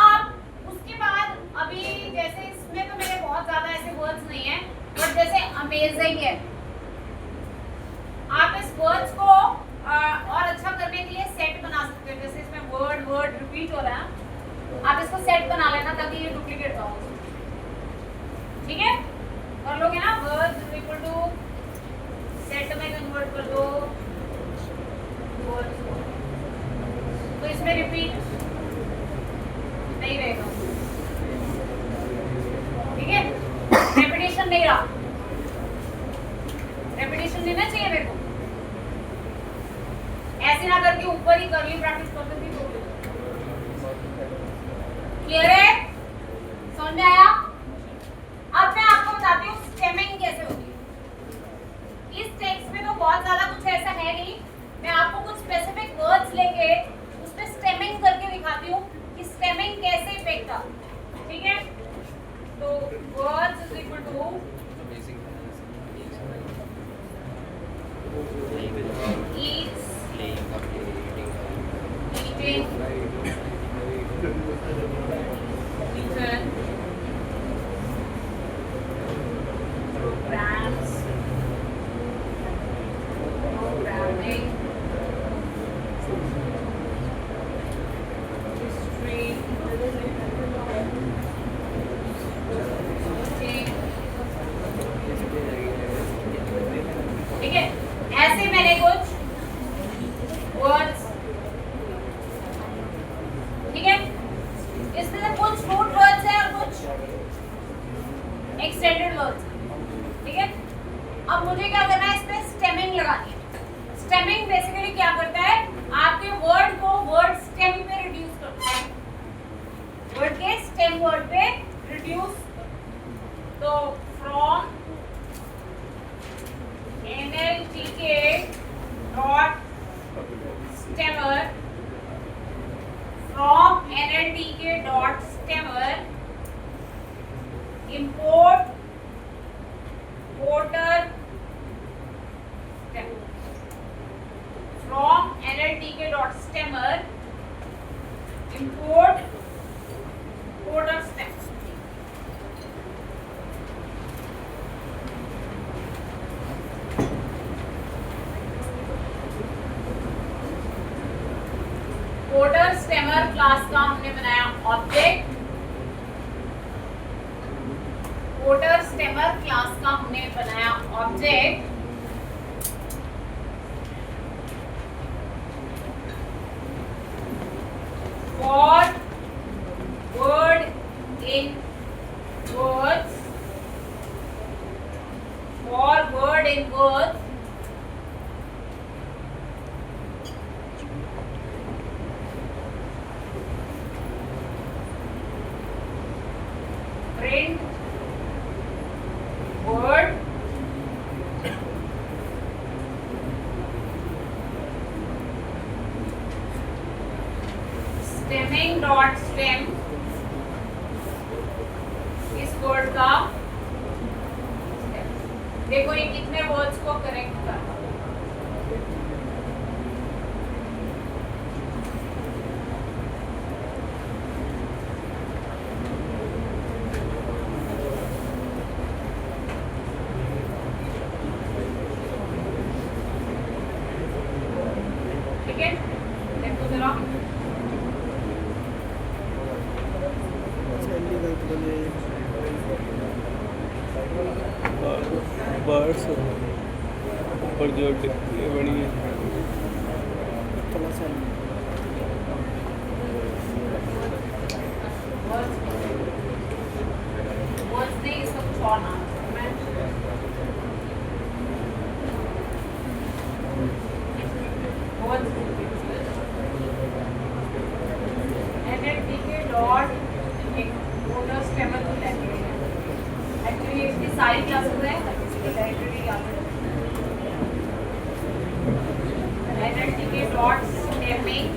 अब उसके बाद अभी जैसे इसमें तो मेरे बहुत ज्यादा ऐसे वर्ड्स नहीं है, बट जैसे अमेजिंग है, आप इस वर्ड्स को और अच्छा करने के लिए सेट बना सकते हो। जैसे इसमें वर्ड वर्ड रिपीट हो रहा है, आप इसको सेट बना लेना ताकि ये डुप्लीकेट ना हो। ठीक है, कर लोगे ना, वर्ड्स इक्वल टू सेट में कन्वर्ट कर दो वर्ड्स, तो इसमें रिपीट नहीं रहेगा। ठीक है, रेपिटेशन नहीं रहा, रेपिटेशन लेना चाहिए मेरे को, ऐसे ना करके ऊपर ही कर ली प्रैक्टिस कर देती तो। क्लियर है, समझ में आया। अब मैं आपको बताती हूँ स्टेमिंग कैसे होती है। इस टेक्स्ट में तो बहुत ज्यादा कुछ ऐसा है नहीं, मैं आपको कुछ स्पेसिफिक वर्ड्स लेके उस पे स्टेमिंग करके दिखाती हूँ कि स्टेमिंग कैसे इफेक्ट आता है। ठीक है, तो वर्ड्स इज इक्वल टू ठीक है, ऐसे मैंने कुछ वर्ड्स, ठीक है, इसमें से कुछ रूट वर्ड्स है और कुछ एक्सटेंडेड वर्ड्स, ठीक है। अब मुझे क्या करना है, इस पे स्टेमिंग लगानी है। स्टेमिंग बेसिकली क्या करता है, आपके वर्ड को वर्ड स्टेम पे रिड्यूस करता है, वर्ड के स्टेम वर्ड पे रिड्यूस। तो from NLTK dot stemmer, from NLTK dot stemmer import voter stem, from NLTK dot stemmer import voter stem। Porter stammer class का हमने बनाया ऑब्जेक्ट, पोर्टर स्टेमर क्लास का हमने बनाया object, for word in words, for word in words, print word, stemming dot stem इस word का देखो ये कितने वर्ड्स को करेक्ट कर रहा है। ठीक है, देखो जरा बर्ड्स और जो ये बनी है वर्ड्स नहीं, इसका कुछ और नाम है। NLTK डॉट पोर्टर स्टेमर की लाइब्रेरी है। एक्चुअली इसकी सारी क्लासेस है, इसकी लाइब्रेरी याद है। NLTK dot stemming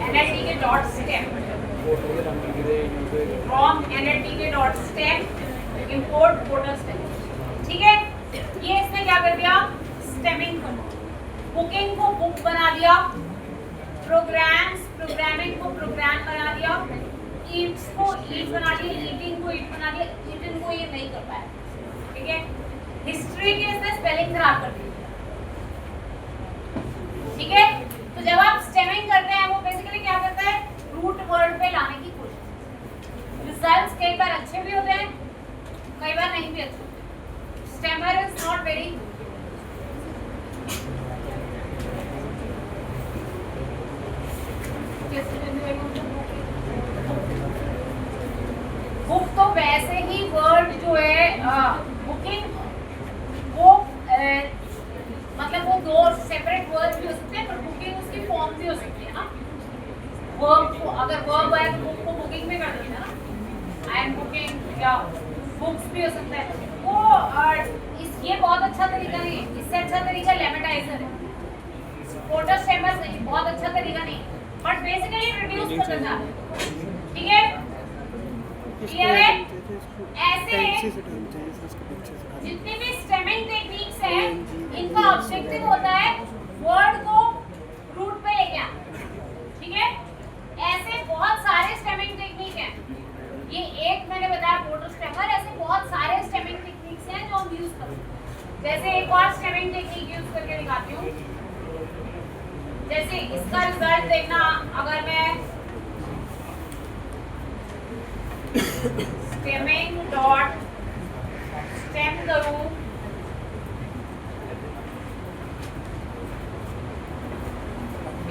NLTK dot stem from NLTK dot stem import porter stem. ठीक है, ये इसने क्या कर दिया, स्टेमिंग को, बुकिंग को बुक बना दिया, प्रोग्रामिंग को प्रोग्राम बना दिया, ईट्स को ईट बना दिया, ईटिंग को ईट बना दिया, ईटिंग को ये नहीं कर पाया। ठीक है, हिस्ट्री की इसने स्पेलिंग खराब कर दी। ठीक है, तो जब आप स्टेमिंग करते हैं वो बेसिकली क्या करता है, रूट वर्ड पे लाने की कोशिश। रिजल्ट्स कई बार अच्छे भी होते हैं, कई बार नहीं भी अच्छे। Stammer is not very book तो वैसे ही वर्ड जो है बुकिंग वो मतलब वो दो सेपरेट वर्ड भी हो सकते हैं, पर बुकिंग उसकी फॉर्म भी हो सकती है ना। वर्ब को अगर वर्ब है तो बुक को बुकिंग में कर देना ना, आई एम बुकिंग, या बुक्स भी हो सकता है वो। ये बहुत अच्छा तरीका नहीं है, इससे अच्छा तरीका लेमेटाइजर है, पोर्टर स्टेमर नहीं, बहुत अच्छा तरीका नहीं, बट बेसिकली रिड्यूस कर देना। ठीक है, क्लियर है? ऐसे जितने भी स्टेमिंग टेक्निक्स हैं इनका ऑब्जेक्टिव होता है वर्ड को रूट पे लेके आना। ठीक है, ऐसे बहुत सारे स्टेमिंग टेक्निक हैं, ये एक मैंने बताया पोर्टर स्टेमर, ऐसे बहुत सारे स्टेमिंग टेक्निक्स हैं जो हम यूज करते हैं। जैसे एक और स्टेमिंग टेक्निक यूज करके दिखाती हूँ, जैसे इसका रिजल्ट देखना, अगर मैं स्टेमिंग डॉट स्टेम करूं,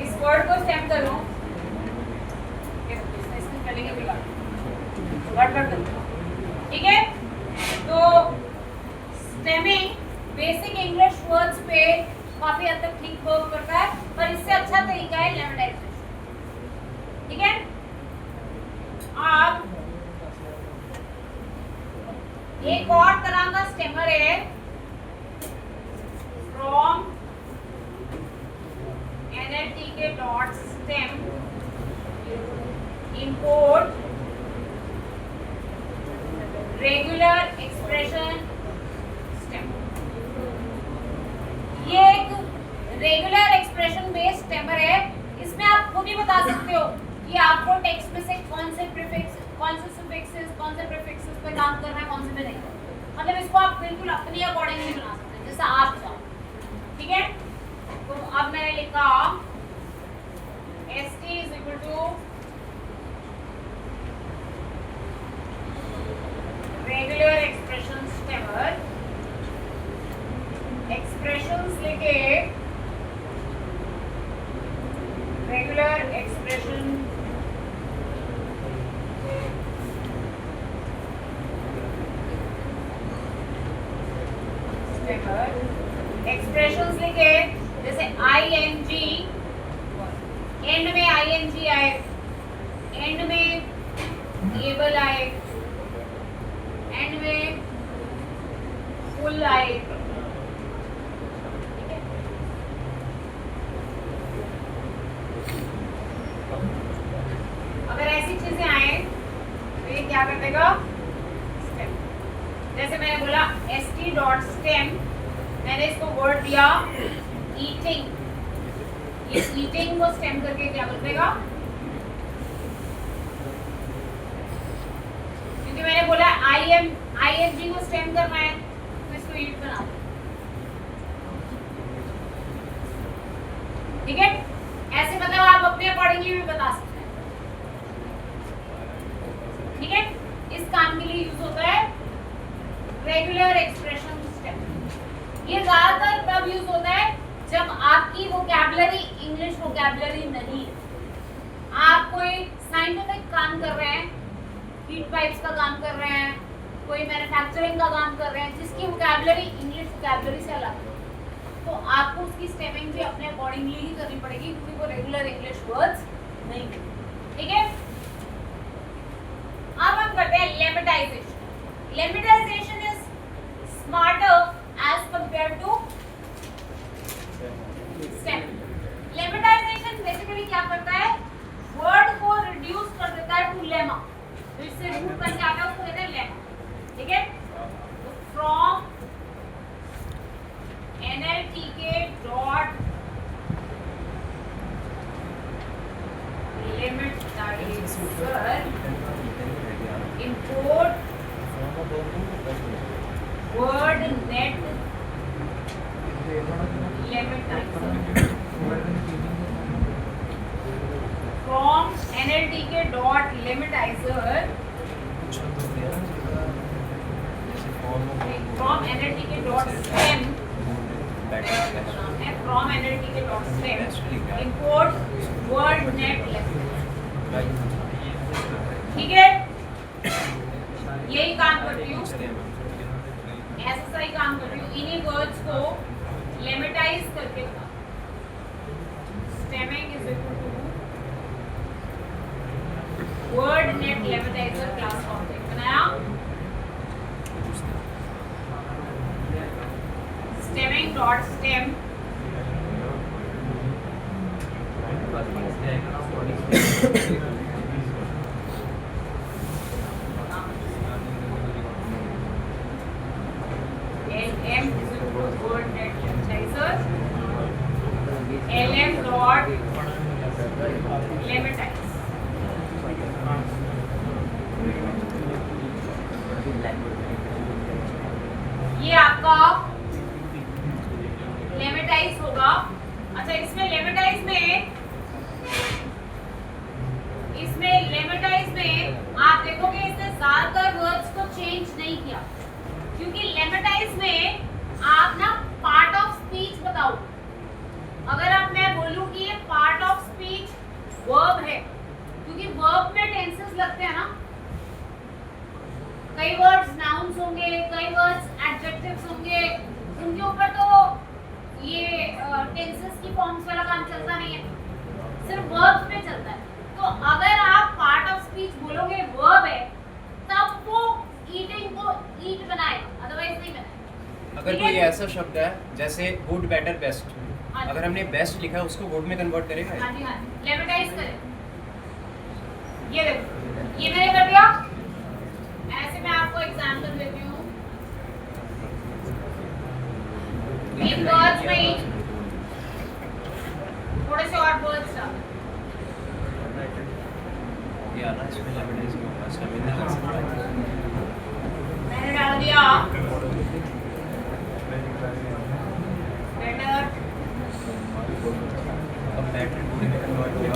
इस वर्ड को स्टेम करूं, इसमें चलेंगे बिगाड़ गड़बड़ कर। ठीक है, तो स्टेमिंग बेसिक इंग्लिश वर्ड्स पे काफी हद तक ठीक वर्क करता है, पर इससे अच्छा तरीका है लेमेटाइजेशन। ठीक है, आप एक और तरह का स्टेमर है, from NLTK dot stem import regular expression stem. ये एक रेगुलर एक्सप्रेशन बेस्ड स्टेमर है, इसमें आप खुद ही बता सकते हो कि आपको टेक्स्ट में से कौन से प्रीफिक्स कौन से suffixes, कौन से prefixes पे काम करना है, कौन से पे नहीं। मतलब इसको आप बिल्कुल अपनी अकॉर्डिंगली बना सकते हैं, जैसा आप चाहो, ठीक है। तो अब मैंने लिखा ST is equal to regular expression stammer, expressions लिखे रेगुलर एक्सप्रेशन स्टेमर, एक्सप्रेशंस लिखे जैसे ING, एंड में ING आए, एंड में एबल आए, एंड में फुल आए, ठीक है। अगर ऐसी चीजें आए तो ये क्या कर देगा, स्टेम। जैसे मैंने बोला ST.stem, मैंने इसको वर्ड दिया ईटिंग, ये ईटिंग को स्टेम करके क्या कर देगा, क्योंकि मैंने बोला ING को स्टेम करना है तो इसको ईट बना दो, ठीक है। ऐसे मतलब आप अपने अकॉर्डिंगली भी बता सकते हैं, ठीक है। इस काम के लिए यूज होता है रेगुलर एक्सप्रेशन स्टेम। ये ज्यादातर तब यूज होता है जब आपकी वोकैबुलरी इंग्लिश वोकैबुलरी नहीं है, आप कोई साइंटिफिक काम कर रहे हैं, हीट पाइप्स का काम कर रहे हैं, कोई मैन्युफैक्चरिंग का काम कर रहे हैं जिसकी वोकैबुलरी इंग्लिश वोकैबुलरी से अलग है, तो आपको उसकी स्टेमिंग भी अपने अकॉर्डिंगली ही करनी पड़ेगी, क्योंकि वो रेगुलर इंग्लिश वर्ड्स नहीं है, ठीक है। अब हम करते हैं lemmatization. Lemmatization is smarter as compared to stem. Lemmatization basically क्या करता है, वर्ड को रिड्यूस कर देता है टू लेमा, तो इससे रूट बन के आता है, उसको कहते हैं लेमा, ठीक है। तो from NLTK dot lemmatizer import WordNet lemmatizer from NLTK dot limitizer, from NLTK dot stem, from NLTK dot stem import word net limitizer, ठीक है। यही काम करती हूँ, ऐसा ही काम कर रही हूँ, इन्हीं वर्ड्स को लेमेटाइज करके stemming is equal to WordNet lemmatizer class object बनाया, stemming dot stem LM is equal to word net lematizer, LM dot lematize, ये आपका लेमेटाइज होगा। अच्छा, इसमें लेमेटाइज में आप देखोगे इसने ज्यादातर वर्ड्स को चेंज नहीं किया, क्योंकि लेमेटाइज में आप ना पार्ट ऑफ स्पीच बताओ। अगर आप मैं बोलूं कि ये पार्ट ऑफ स्पीच वर्ब है, क्योंकि वर्ब में टेंसेस लगते हैं ना, कई वर्ड्स नाउन्स होंगे, कई वर्ड्स एडजेक्टिव्स होंगे, उनके ऊपर तो ये टेंसेस की फॉर्म्स वाला काम चलता नहीं है, सिर्फ वर्ब्स पे चलता है। तो अगर आप पार्ट ऑफ स्पीच बोलोगे वर्ब है, तब वो ईटिंग को ईट बनाएगा, अदरवाइज नहीं बनाएगा। अगर कोई ऐसा शब्द है जैसे गुड, बेटर, बेस्ट, अगर हमने बेस्ट लिखा है उसको गुड में कन्वर्ट करेगा। हाँ जी, हाँ जी, लेमेटाइज करें। ये देखो, ये मैंने कर दिया। ऐसे मैं आपको एग्जांपल देती हूँ, इन वर्ड्स में ही थोड़े से और वर्ड्स डाल, ये आना इसमें लेमिटाइज क्यों होगा, इसका मैंने कर सकता है। मैंने डाल दिया बेटर। अब बैटरी पूरी में कन्वर्ट होगा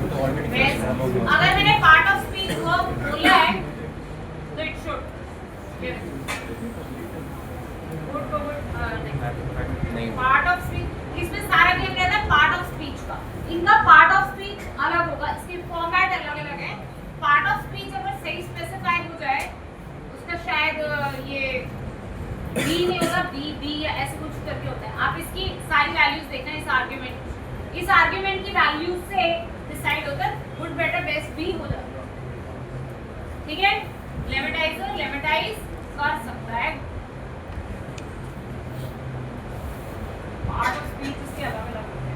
तो ऑलरेडी अगर मैंने पार्ट ऑफ स्पीच वर्ब बोला है तो इट शुड नहीं पार्ट ऑफ स्पीच, इसमें सारा गेम रहता है पार्ट ऑफ स्पीच का। इनका पार्ट ऑफ स्पीच अलग होगा, इसके फॉर्मेट अलग अलग है। पार्ट ऑफ स्पीच अगर सही स्पेसिफाई हो जाए, उसका शायद ये बी नहीं होगा, बी बी या ऐसे कुछ करके होता है। आप इसकी सारी वैल्यूज देखना, इस आर्ग्यूमेंट की वैल्यूज से डिसाइड होता है गुड बेटर बेस्ट भी हो जाता है। ठीक है, लेमेटाइजर लेमेटाइज कर सकता है। पार्ट ऑफ स्पीच इसके अलग अलग होते हैं।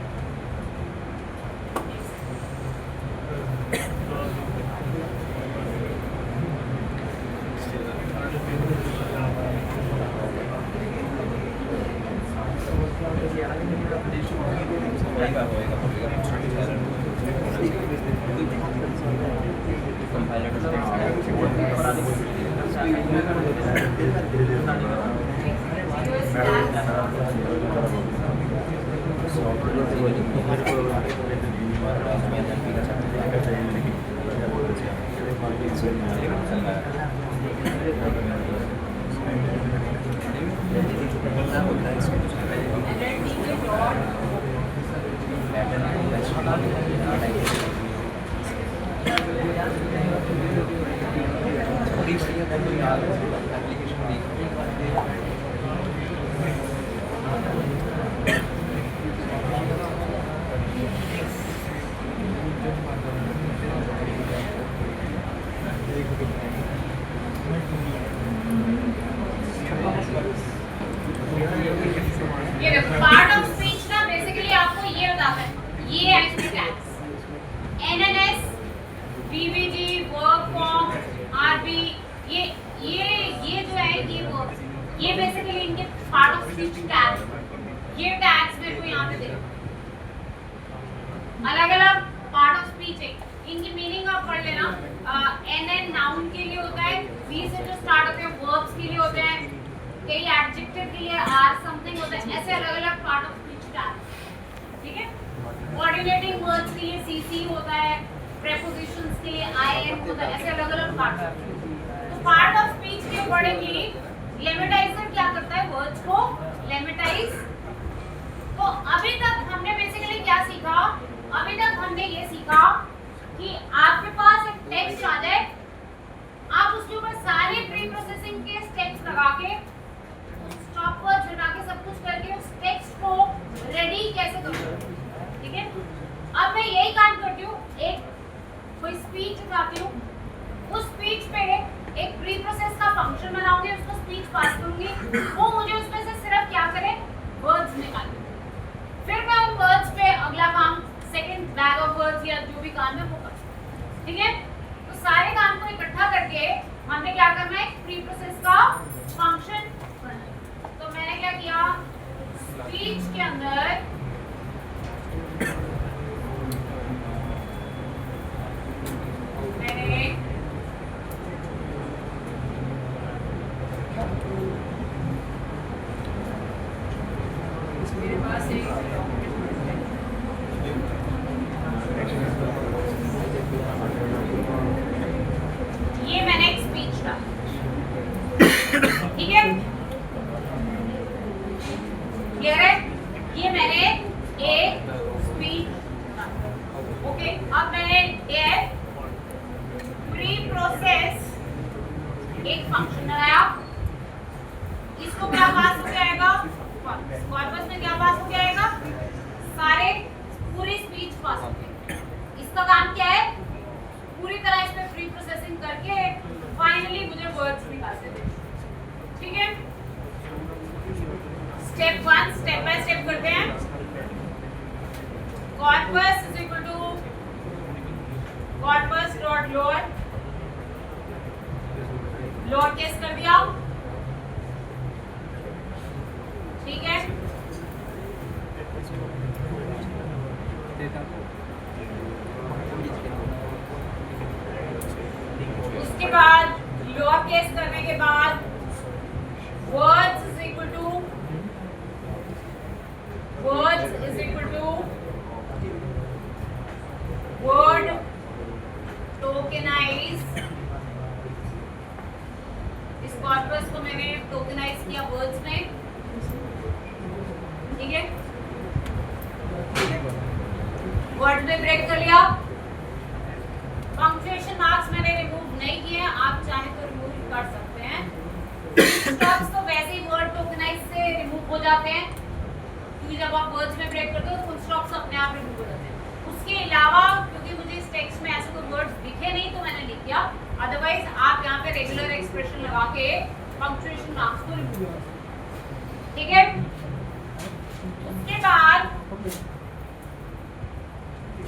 ये देखो पार्ट ऑफ स्पीच ना बेसिकली आपको ये बताता है, ये है इसके tags NNS, VBG, verb form, RB, ये जो है ये बेसिकली इनके पार्ट ऑफ स्पीच टैग्स। ये टैग्स मेरे को यहाँ पे देखो, अलग अलग पार्ट ऑफ स्पीच है, इनकी मीनिंग आप पढ़ लेना। एनएन नाउन के लिए होता है, बी से जो स्टार्ट होते हैं वर्ब्स के लिए होते हैं, कई एडजेक्टिव के लिए आर समथिंग होता है, ऐसे अलग अलग पार्ट ऑफ स्पीच टैग्स। ठीक है, कोऑर्डिनेटिंग वर्ड्स के लिए सीसी होता है, प्रीपोजिशंस के लिए आईएन होता है, ऐसे अलग अलग पार्ट। तो पार्ट ऑफ स्पीच के अकॉर्डिंगली लेमेटाइजर क्या करता है, वर्ड्स को लेमेटाइज। तो अभी तक हमने बेसिकली क्या सीखा, अभी तक हमने ये सीखा कि आपके पास एक टेक्स्ट आ जाए, आप उसके ऊपर सारे प्री प्रोसेसिंग के स्टेप्स लगा के, स्टॉप वर्ड्स हटा के, सब कुछ करके उस टेक्स्ट को रेडी कैसे करोगे। ठीक है, अब मैं यही काम करती हूँ, एक कोई स्पीच उठाती हूँ, उस स्पीच पे एक प्री प्रोसेस का फंक्शन बनाऊंगी, उसको स्पीच पास करूंगी, वो मुझे उसमें से सिर्फ क्या करे, वर्ड्स निकाले। फिर मैं उन वर्ड्स पे अगला काम, सेकंड बैग ऑफ वर्ड्स या जो भी काम है वो कर। ठीक है, तो सारे काम को इकट्ठा करके हमने क्या करना है, प्री प्रोसेस का फंक्शन बनाना। तो मैंने क्या किया, स्पीच के अंदर मैंने मेरे पास एक ये मैंने एक स्पीच डाला। ठीक है, क्लियर है, ये मैंने एक स्पीच डाला। ओके, अब मैंने ये प्री प्रोसेस एक फंक्शन बनाया, इसको क्या पास हो जाएगा, कॉर्पस में क्या पास हो जाएगा, सारे पूरी स्पीच पास हो जाएगी। इसका काम क्या है, पूरी तरह इसमें प्री प्रोसेसिंग करके फाइनली मुझे वर्ड्स निकालते थे। ठीक है, स्टेप 1 स्टेप बाय स्टेप करते हैं। Corpus is equal to corpus dot lower case कर दिया। ठीक है, उसके बाद लोअर केस करने के बाद words is equal to word tokenize. इस कॉर्पस को मैंने टोकनाइज किया वर्ड्स में, ठीक है, वर्ड में ब्रेक कर लिया। पंक्चुएशन मार्क्स मैंने रिमूव नहीं किए, आप चाहे तो रिमूव कर सकते हैं। स्टॉप्स तो वैसे ही वर्ड टोकनाइज से रिमूव हो जाते हैं, क्योंकि जब आप वर्ड्स में ब्रेक करते हो तो फुल स्टॉप्स अपने आप रिमूव हो जाते हैं। उसके अलावा क्योंकि मुझे इस टेक्स्ट में ऐसे कोई वर्ड्स दिखे नहीं तो मैंने लिख दिया, अदरवाइज आप यहाँ पे रेगुलर एक्सप्रेशन लगा के पंक्चुएशन मार्क्स को रिमूव कर सकते हैं, ठीक है। उसके बाद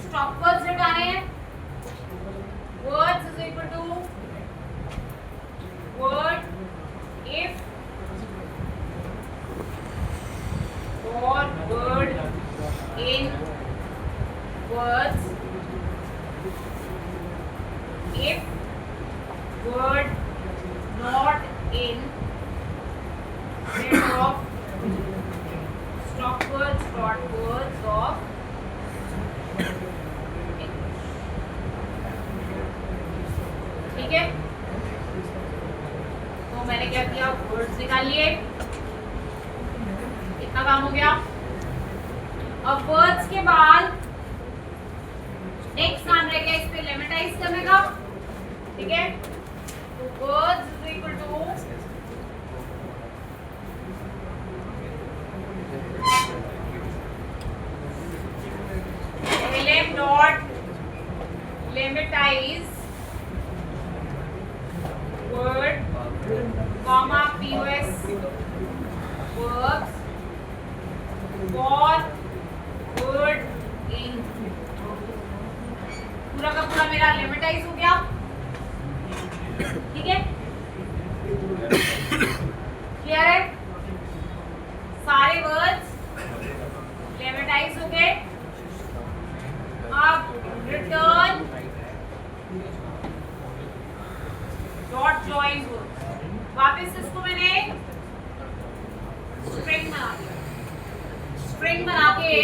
स्टॉप वर्ड्स हटाने हैं। Words is equal to word if or word in words if word not in set of stop words dot words of ठीक है। तो मैंने क्या किया, वर्ड्स निकाल लिए, इतना काम हो गया। अब वर्ड्स के बाद नेक्स्ट काम रह गया इस पे लेमेटाइज करने का, ठीक है। तो words is equal to lm dot lematize word comma pos verbs for word in। पूरा का पूरा मेरा लेमेटाइज हो गया, ठीक है, क्लियर है। सारे वर्ड्स लेमेटाइज हो गए। अब रिटर्न डॉट जॉइन वर्ड्स, वापस इसको मैंने स्ट्रिंग बना दिया, स्ट्रिंग बना के,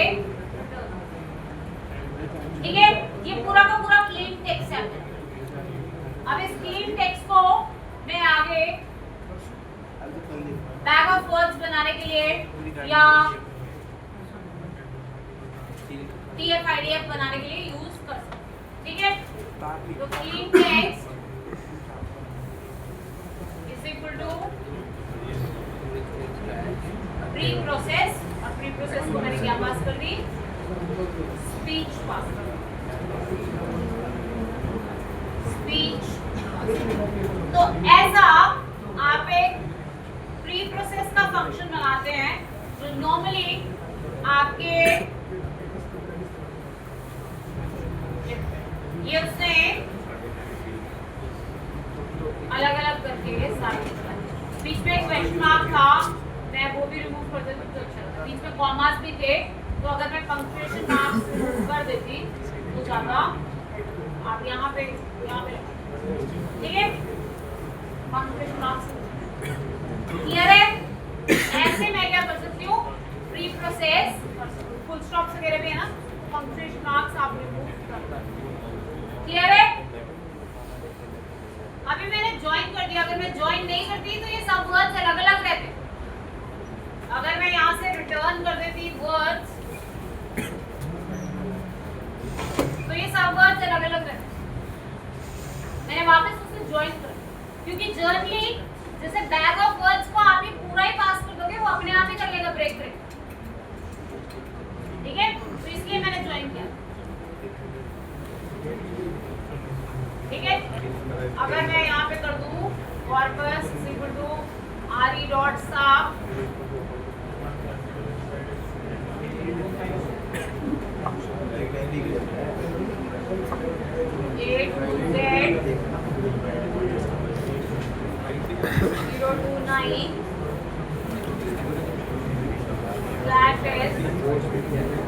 ठीक है। ये पूरा का पूरा क्लीन टेक्स्ट है। अब इस क्लीन टेक्स्ट को मैं आगे बैग ऑफ वर्ड्स बनाने के लिए या TF-IDF बनाने के लिए यूज कर सकते हैं, ठीक है। तो clean text is equal to preprocess, और प्री प्रोसेस को मैंने क्या पास कर दी, स्पीच पास कर दी, स्पीच। तो ऐसा आप एक प्री प्रोसेस का फंक्शन बनाते हैं जो नॉर्मली आपके ये उसने अलग अलग करके सारे, बीच में एक क्वेश्चन मार्क था, मैं वो भी रिमूव कर देती तो अच्छा लगता। बीच में कॉमास भी थे, तो अगर मैं पंक्चुएशन मार्क्स रिमूव कर देती तो ज्यादा आप यहाँ पे ठीक है, पंक्चुएशन मार्क्स क्लियर है। ऐसे मैं क्या कर सकती हूँ, प्री प्रोसेस फुल स्टॉप्स वगैरह भी है ना, पंक्चुएशन मार्क्स आप रिमूव कर सकते हैं, क्लियर है। अभी मैंने ज्वाइन कर दिया, अगर मैं ज्वाइन नहीं करती तो ये सब वर्ड्स अलग अलग रहते। अगर मैं यहाँ से रिटर्न कर देती वर्ड्स तो ये सब वर्ड्स अलग अलग रहते। मैंने वापस उसे ज्वाइन कर, क्योंकि जर्नली जैसे बैग ऑफ वर्ड्स को आप ही पूरा ही पास कर दोगे, वो अपने आप ही कर लेगा ब्रेक ब्रेक, ठीक है। तो इसलिए मैंने ज्वाइन किया, ठीक है। अगर मैं यहाँ पे कर दूँ corpus equal to re dot साफ, A to Z 0 to 9 flat test,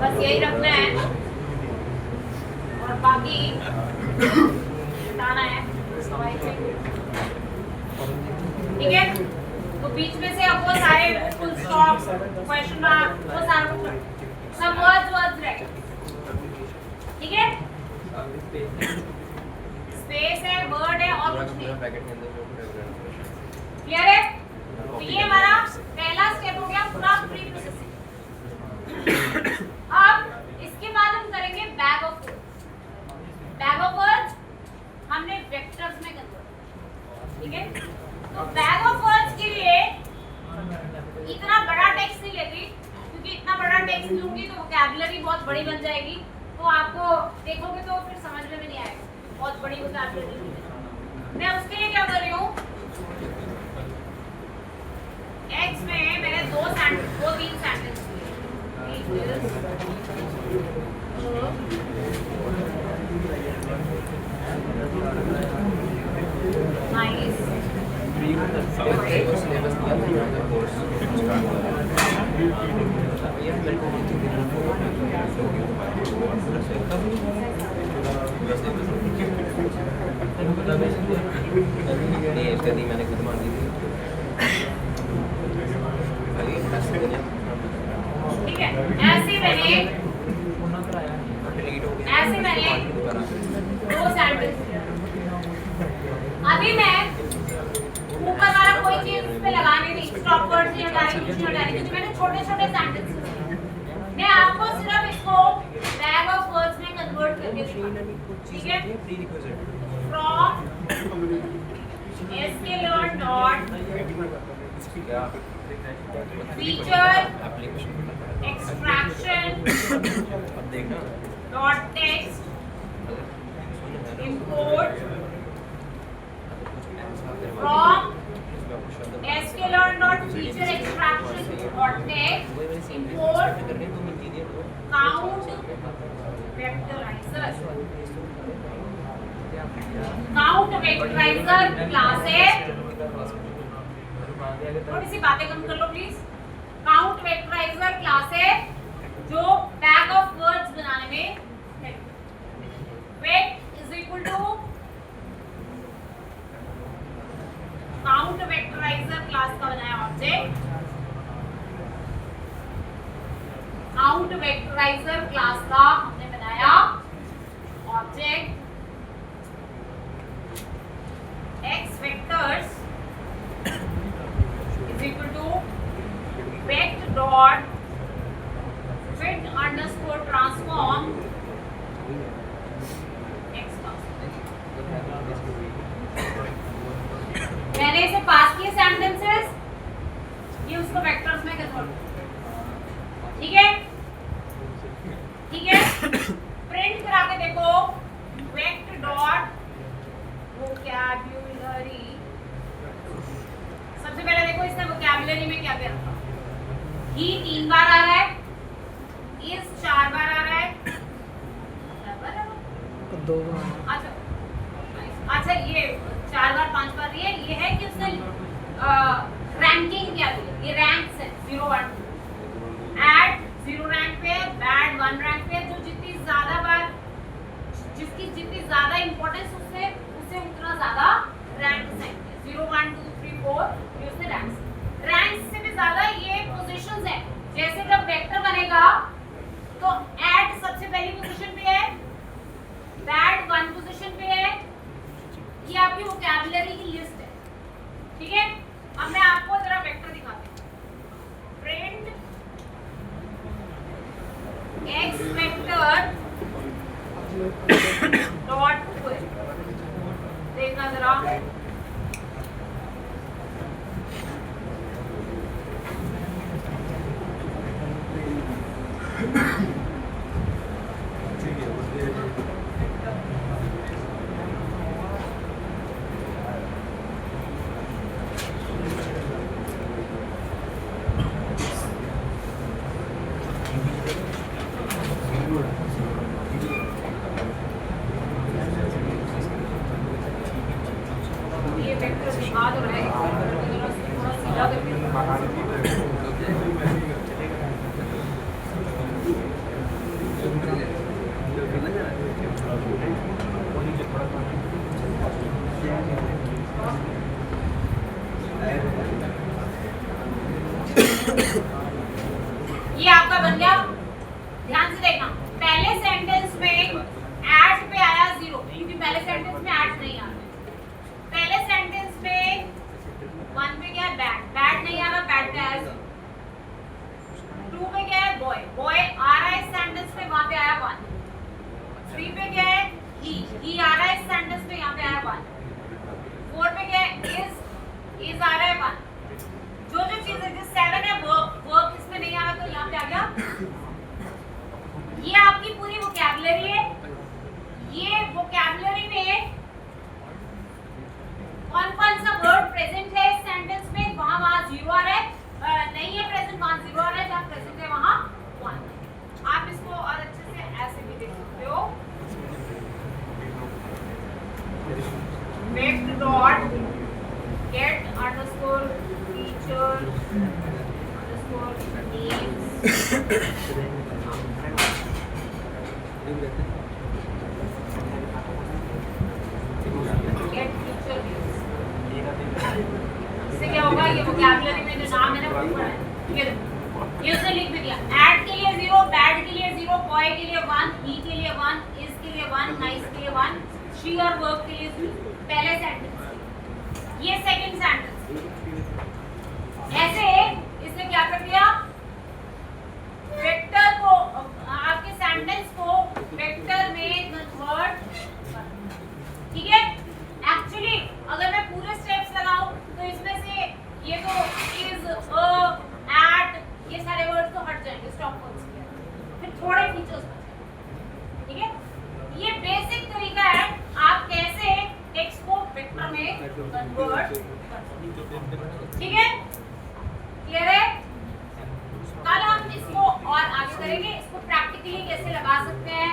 बस यही रखना है। बाकी बताना है ठीक है। तो बीच में से अब वो सारे फुल स्टॉप क्वेश्चन मार्क वो सारा कुछ सब वर्ड्स रहे ठीक है। स्पेस है वर्ड है और कुछ नहीं क्लियर है। तो ये हमारा पहला स्टेप हो गया पूरा प्री प्रोसेसिंग। अब इसके बाद हम करेंगे bag of words. Bag of words हमने वेक्टर्स में कन्वर्ट ठीक है। तो बैग ऑफ वर्ड्स के लिए इतना बड़ा टेक्स्ट नहीं लेती क्योंकि इतना बड़ा टेक्स्ट लूंगी तो वोकैबुलरी बहुत बड़ी बन जाएगी। तो आपको देखोगे तो फिर समझ में भी नहीं आएगा बहुत बड़ी वोकैबुलरी। मैं उसके लिए क्या कर रही हूँ एक्स में मैंने दो तीन सेंटेंस नाइस मैंने खुद मान ली थी ठीक है। ऐसे मैंने दो सेंटेंस अभी मैं ऊपर वाला कोई चीज उस पे लगाने नहीं स्टॉप वर्ड नहीं हटा रही कुछ नहीं हटा रही क्योंकि मैंने छोटे छोटे सेंटेंस मैं आपको सिर्फ इसको बैग ऑफ वर्ड्स में कन्वर्ट करके दिखाऊंगी ठीक है। From sklearn dot feature extraction dot text import from sklearn dot feature extraction dot text import count vectorizer count vectorizer class है। थोड़ी सी बातें कम कर लो प्लीज। काउंट वेक्टराइजर क्लास है जो बैग ऑफ वर्ड्स बनाने में है। Vect is equal to count vectorizer class का बनाया ऑब्जेक्ट। काउंट वेक्टराइजर क्लास का हमने बनाया object x vectors is equal to vect dot fit underscore transform x मैंने इसे पास किए सेंटेंसेस ये उसको वेक्टर्स में कन्वर्ट ठीक है ठीक है। प्रिंट करा के देखो वेक्ट डॉट वोकैबुलरी। सबसे पहले देखो इसने वोकैबुलरी में क्या किया था। ही 3 बार आ रहा है इस 4 बार आ रहा है 2 बार अच्छा ये 4 बार 5 बार ये है कि उसने रैंकिंग क्या दी। ये रैंक्स है 0 1 ऐड 0 रैंक पे बैड 1 रैंक पे जो जितनी ज्यादा बार जिसकी जितनी ज्यादा इंपॉर्टेंस उससे उतना ज्यादा रैंक है 0 1 2 3 4 ये उसने रैंक्स से भी ज्यादा ये पोजीशंस है। जैसे जब वेक्टर बनेगा तो ऐड सबसे पहली पोजीशन पे है बैड 1 पोजीशन पे है। ये आपकी वोकैबुलरी की लिस्ट है ठीक है। अब मैं आपको जरा वेक्टर दिखाती हूं। प्रिंट x वेक्टर डॉट देखना जरा ये वेक्टर दिखा दो रहा है थोड़ा सीधा करके 3 पे क्या है ही आ रहा है इस सेंटेंस में, यहाँ पे आया 1। 4 पे क्या है इज आ रहा है 1। जो चीजें जो 7 है वर्ब इसमें नहीं आ रहा तो यहाँ पे आ गया। ये आपकी पूरी वोकैबुलरी है। ये वोकैबुलरी में कौन सा वर्ड प्रेजेंट है इस सेंटेंस में, वहां 0 आ रहा है, नहीं है प्रेजेंट वहां 0 आ रहा है, जहां प्रेजेंट है वहां 1। आप इसको और अच्छे से ऐसे भी देख सकते हो, make dot get underscore teacher underscore names get teacher names। इससे क्या होगा, ये वोकैबुलरी में जो नाम है ना वो पढ़ा है। ये उसने लिख भी दिया। ऐड के लिए 0, बैड के लिए 0, बॉय के लिए 1, ही के लिए 1, इज के लिए 1, नाइस के लिए 1, शी और वर्ब के लिए 0। पहले सेंटेंस, ये सेकंड सेंटेंस। ऐसे इसने क्या कर दिया, वेक्टर को आपके सेंटेंस को वेक्टर में कन्वर्ट, ठीक है। एक्चुअली अगर मैं पूरे स्टेप्स लगाऊं तो इसमें से ये तो इज एट ये सारे वर्ड्स तो हट जाएंगे स्टॉप वर्ड्स के, फिर थोड़े फीचर्स बचेंगे, ठीक है। ये बेसिक तरीका है आप कैसे टेक्स्ट को वेक्टर में कन्वर्ट कर सकते, ठीक है। क्लियर है। कल हम इसको और आगे करेंगे, इसको प्रैक्टिकली कैसे लगा सकते हैं,